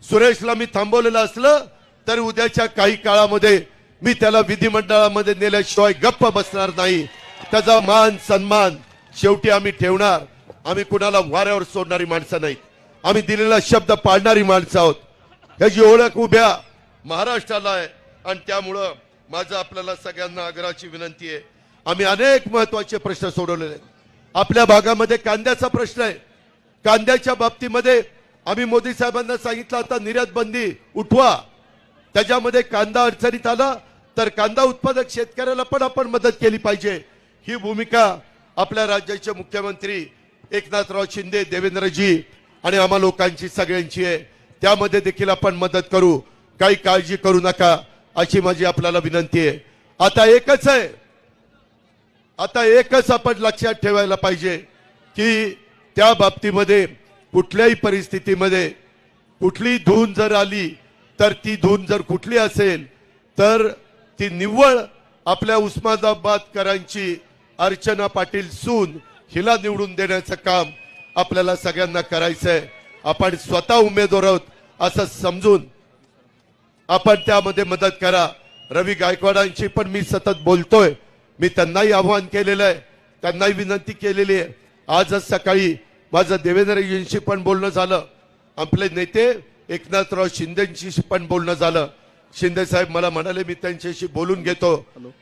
सुरेशला मी थांबवलेलं असलं तर उद्याच्या काही काळामध्ये मी त्याला विधिमंडळामध्ये नेल्याशिवाय गप्प बसणार नाही। त्याचा मान सन्मान शेवटी आम्ही ठेवणार। आम्ही कुणाला वाऱ्यावर सोडणारी माणसं नाहीत, आम्ही दिलेला शब्द पाळणारी माणसं आहोत। ह्याची ओळख उभ्या महाराष्ट्राला आहे आणि त्यामुळं माझं आपल्याला सगळ्यांना आग्रहाची विनंती आहे, आम्ही अनेक महत्वाचे प्रश्न सोडवलेले आहेत। आपल्या भागामध्ये कांद्याचा प्रश्न आहे, कांद्याच्या बाबतीमध्ये आम्ही मोदी साहेबांना सांगितलं आता निर्यात बंदी उठवा। त्याच्यामध्ये कांदा अडचणीत आला तर कांदा उत्पादक शेतकऱ्याला पण आपण मदत केली पाहिजे। ही भूमिका आपल्या राज्याचे मुख्यमंत्री एकनाथराव शिंदे, देवेंद्रजी आणि आम्हा लोकांची सगळ्यांची आहे। त्यामध्ये देखील आपण मदत करू, काही काळजी करू नका अशी माझी आपल्याला विनंती आहे। आता एकच आपण लक्षात ठेवायला पाहिजे की त्या बाबतीमध्ये कुठल्याही परिस्थितीमध्ये कुठली धून जर आली तर ती धून जर कुठली असेल तर ती निव्वळ आपल्या उस्मानाबादकरांची अर्चना पाटील सून हिला निवडून देण्याचं काम आपल्याला सगळ्यांना करायचंय। आपण स्वतः उमेदवार आहोत असं समजून आपण त्यामध्ये मदत करा। रवी गायकवाडांची पण मी सतत बोलतोय, मी त्यांनाही आव्हान केलेलं आहे, त्यांनाही विनंती केलेली आहे। आजच सकाळी माझं देवेंद्रजींशी पण बोलणं झालं, आपले नेते एकनाथराव शिंदेंशी पण बोलणं झालं। शिंदे साहेब मला म्हणाले मी त्यांच्याशी बोलून घेतो।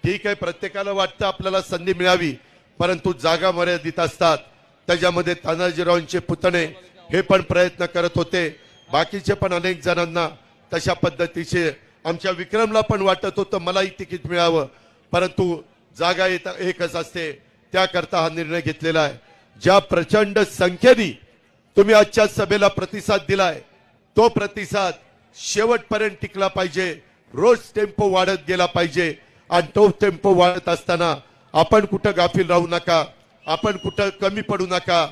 ठीक आहे, प्रत्येकाला वाटतं आपल्याला संधी मिळावी, परंतु जागा मर्यादित असतात। त्याच्यामध्ये तानाजीरावांचे पुतणे हे पण प्रयत्न करत होते, बाकीचे पण अनेक जणांना तशा पद्धतीचे, आमच्या विक्रमला पण वाटत होतं मलाही तिकीट मिळावं, परंतु जागा एकच असते, त्याकरता हा निर्णय घेतलेला आहे। ज्या प्रचंड संख्येने तुम्ही आजच्या सभेला प्रतिसाद दिलाय तो प्रतिसाद शेवटपर्यंत टिकला पाहिजे। रोज टेम्पो वाढत गेला पाहिजे आणि तो टेम्पो वाढत असताना आपण कुठं गाफील राहू नका, आपण कुठं कमी पडू नका।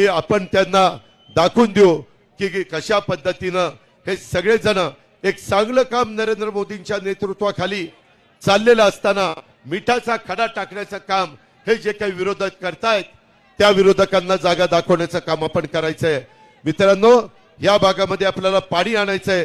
आपण त्यांना दाखवून देऊ की कशा पद्धतीनं हे सगळेजण एक चांगलं काम नरेंद्र मोदींच्या नेतृत्वाखाली चाललेलं असताना मिठाचा खडा टाकण्याचं काम हे जे काही विरोधक करतायत त्या विरोधकांना जागा दाखवण्याचं काम आपण करायचंय। मित्रांनो, या भागामध्ये आपल्याला पाणी आणायचंय,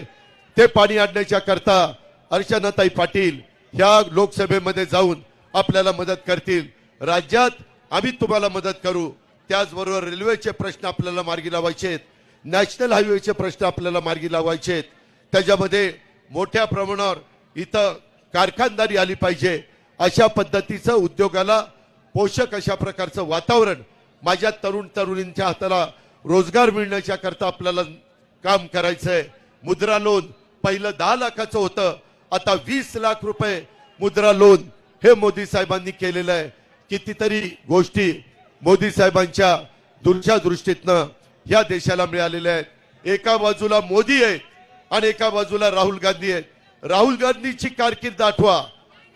ते पाणी आणण्याच्या करता अर्चनाताई पाटील ह्या लोकसभेमध्ये जाऊन आपल्याला मदत करतील। राज्यात आम्ही तुम्हाला मदत करू, त्याचबरोबर रेल्वेचे प्रश्न आपल्याला मार्गी लावायचे आहेत, नॅशनल हायवेचे प्रश्न आपल्याला मार्गी लावायचे आहेत। त्याच्यामध्ये मोठ्या प्रमाणावर इथं कारखानदारी आली पाहिजे, अशा पद्धतीचं उद्योगाला पोषक अशा प्रकारचं वातावरण माझ्या तरुण तरुणींच्या हाताला रोजगार मिळण्याच्या करता आपल्याला काम करायचंय। मुद्रा लोन पहिलं 10 लाखाचं होतं, आता 20 लाख रुपये मुद्रा लोन हे मोदी साहेबांनी केलेलं आहे। कितीतरी गोष्टी मोदी साहेबांच्या दूरच्या दृष्टीतनं या देशाला मिळालेल्या आहेत। एका बाजूला मोदी आहेत आणि एका बाजूला राहुल गांधी आहेत। राहुल गांधीची कारकीर्द आठवा,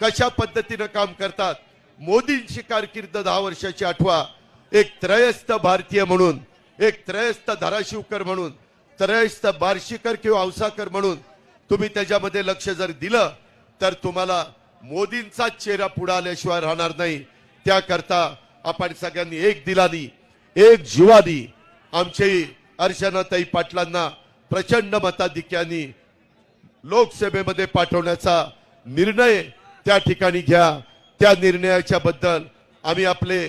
कशा पद्धतीनं काम करतात। मोदींची कारकीर्द 10 वर्षाची आठवा। एक त्रयस्थ भारतीय म्हणून, एक त्रयस्थ धाराशिवकर म्हणून, त्रयस्थ बार्शीकर किंवा औसाकर म्हणून तुम्ही त्याच्यामध्ये लक्ष जर दिलं तर तुम्हाला मोदींचा चेहरा पुढे आल्याशिवाय राहणार नाही। त्याकरता आपण सगळ्यांनी एक दिलानी एक जीवानी आमची अर्चनाताई पाटलांना प्रचंड मताधिक्याने लोकसभेमध्ये पाठवण्याचा निर्णय त्या ठिकाणी घ्या. त्या निर्णयाच्या बद्दल आम्ही आपले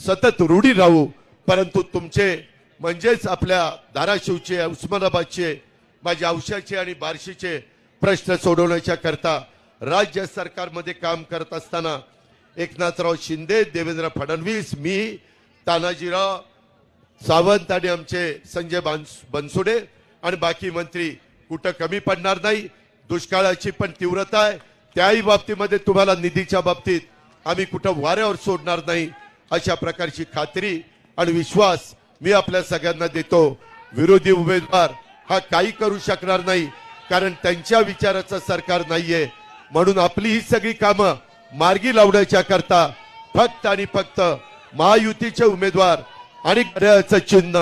सतत ऋणी राहू. परंतु तुमचे म्हणजेच आपल्या धाराशिवचे, उस्मानाबादचे, माझ्या औशाचे आणि बार्शीचे प्रश्न सोडवण्याच्या करता राज्य सरकारमध्ये काम करत असताना एकनाथराव शिंदे, देवेंद्र फडणवीस, मी, तानाजीराव सावंत आणि आमचे संजय बनसोडे आणि बाकी मंत्री कुठं कमी पडणार नाही. दुष्काळाची पण तीव्रता आहे, त्याही बाबतीमध्ये तुम्हाला निधीच्या बाबतीत आम्ही कुठं वाऱ्यावर सोडणार नाही अशा प्रकारची खात्री आणि विश्वास मी आपल्या सगळ्यांना देतो. विरोधी उमेदवार हा काही करू शकणार नाही, कारण त्यांच्या विचाराचं सरकार नाहीये. म्हणून आपली ही सगळी कामं मार्गी लावण्याच्या करता फक्त आणि फक्त महायुतीचे उमेदवार आणि घड्याळाचं चिन्ह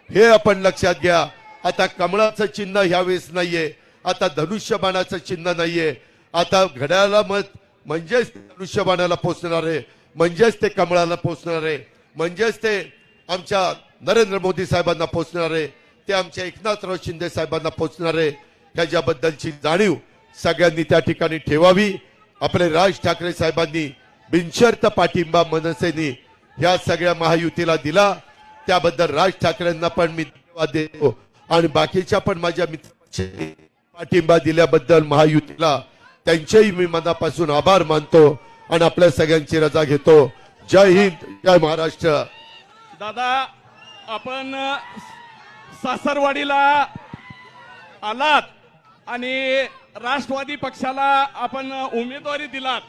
हे आपण लक्षात घ्या. आता कमळाचं चिन्ह ह्यावेळेस नाहीये, आता धनुष्यबाणाचं चिन्ह नाहीये, आता घड्याळाला मत म्हणजेच धनुष्यबाणाला पोचणार आहे, म्हणजेच ते कमळाला पोचणार आहे, म्हणजेच ते आमच्या नरेंद्र मोदी साहेबांना पोचणार आहे, ते आमच्या एकनाथराव शिंदे साहेबांना पोचणार आहे. ह्याच्याबद्दलची जाणीव सगळ्यांनी त्या ठिकाणी ठेवावी. आपले राज ठाकरे साहेबांनी बिनशर्त पाठिंबा मनसेनी ह्या सगळ्या महायुतीला दिला, त्याबद्दल राज ठाकरेंना पण मी धन्यवाद देतो आणि बाकीच्या पण माझ्या मित्रांचे पाठिंबा दिल्याबद्दल महायुतीला त्यांचेही मी मनापासून आभार मानतो आणि आपल्या सगळ्यांची रजा घेतो. जय हिंद, जय महाराष्ट्र. दादा, आपण सासरवाडीला आलात आणि राष्ट्रवादी पक्षाला आपण उमेदवारी दिलात.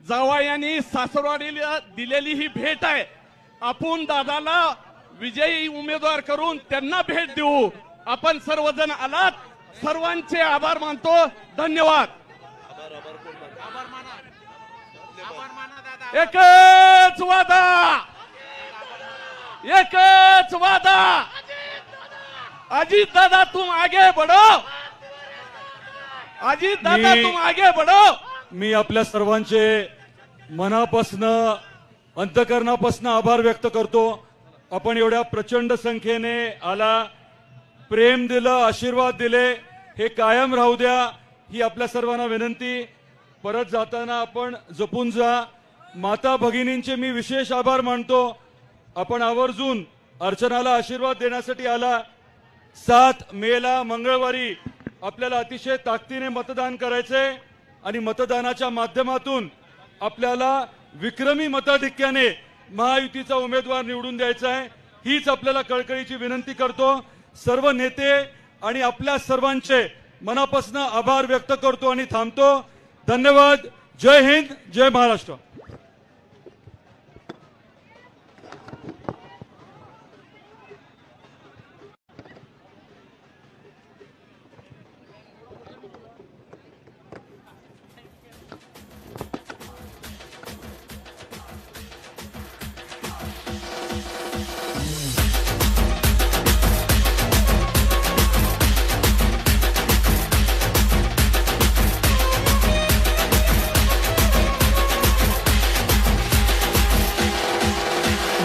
जावयानी सासरवाडीला दिलेली ही भेट आहे. आपण दादाला विजयी उमेदवार करून त्यांना भेट देऊ. आपण सर्वजण आलात, सर्वांचे आभार मानतो. धन्यवाद. एकच वादा, एकच वादा, अजीत दादा तुम आगे बढ़ो, अजीत दादा तुम आगे बढ़ो. मी आपल्या सर्वांचे मनापासनं अंतकरणापासनं आभार व्यक्त करतो. आपण एवढ्या प्रचंड संख्येने आला, प्रेम दिलं, आशीर्वाद दिले, हे कायम राहू द्या ही आपल्या सर्वांना विनंती. परत जाताना आपण जपून जा. माता भगिनींचे मी विशेष आभार मानतो. आपण आवर्जून अर्चनाला आशीर्वाद देण्यासाठी आला. 7 मेला मंगळवारी आपल्याला अतिशय ताकदीने मतदान करायचंय आणि मतदानाच्या माध्यमातून आपल्याला विक्रमी मताधिक्याने महायुतीचा उमेदवार निवडून द्यायचा आहे. हीच आपल्याला कळकळीची विनंती करतो. सर्व नेते आणि आपल्या सर्वांचे मनापासून आभार व्यक्त करतो आणि थांबतो. धन्यवाद. जय हिंद, जय महाराष्ट्र.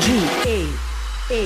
G-A-A-A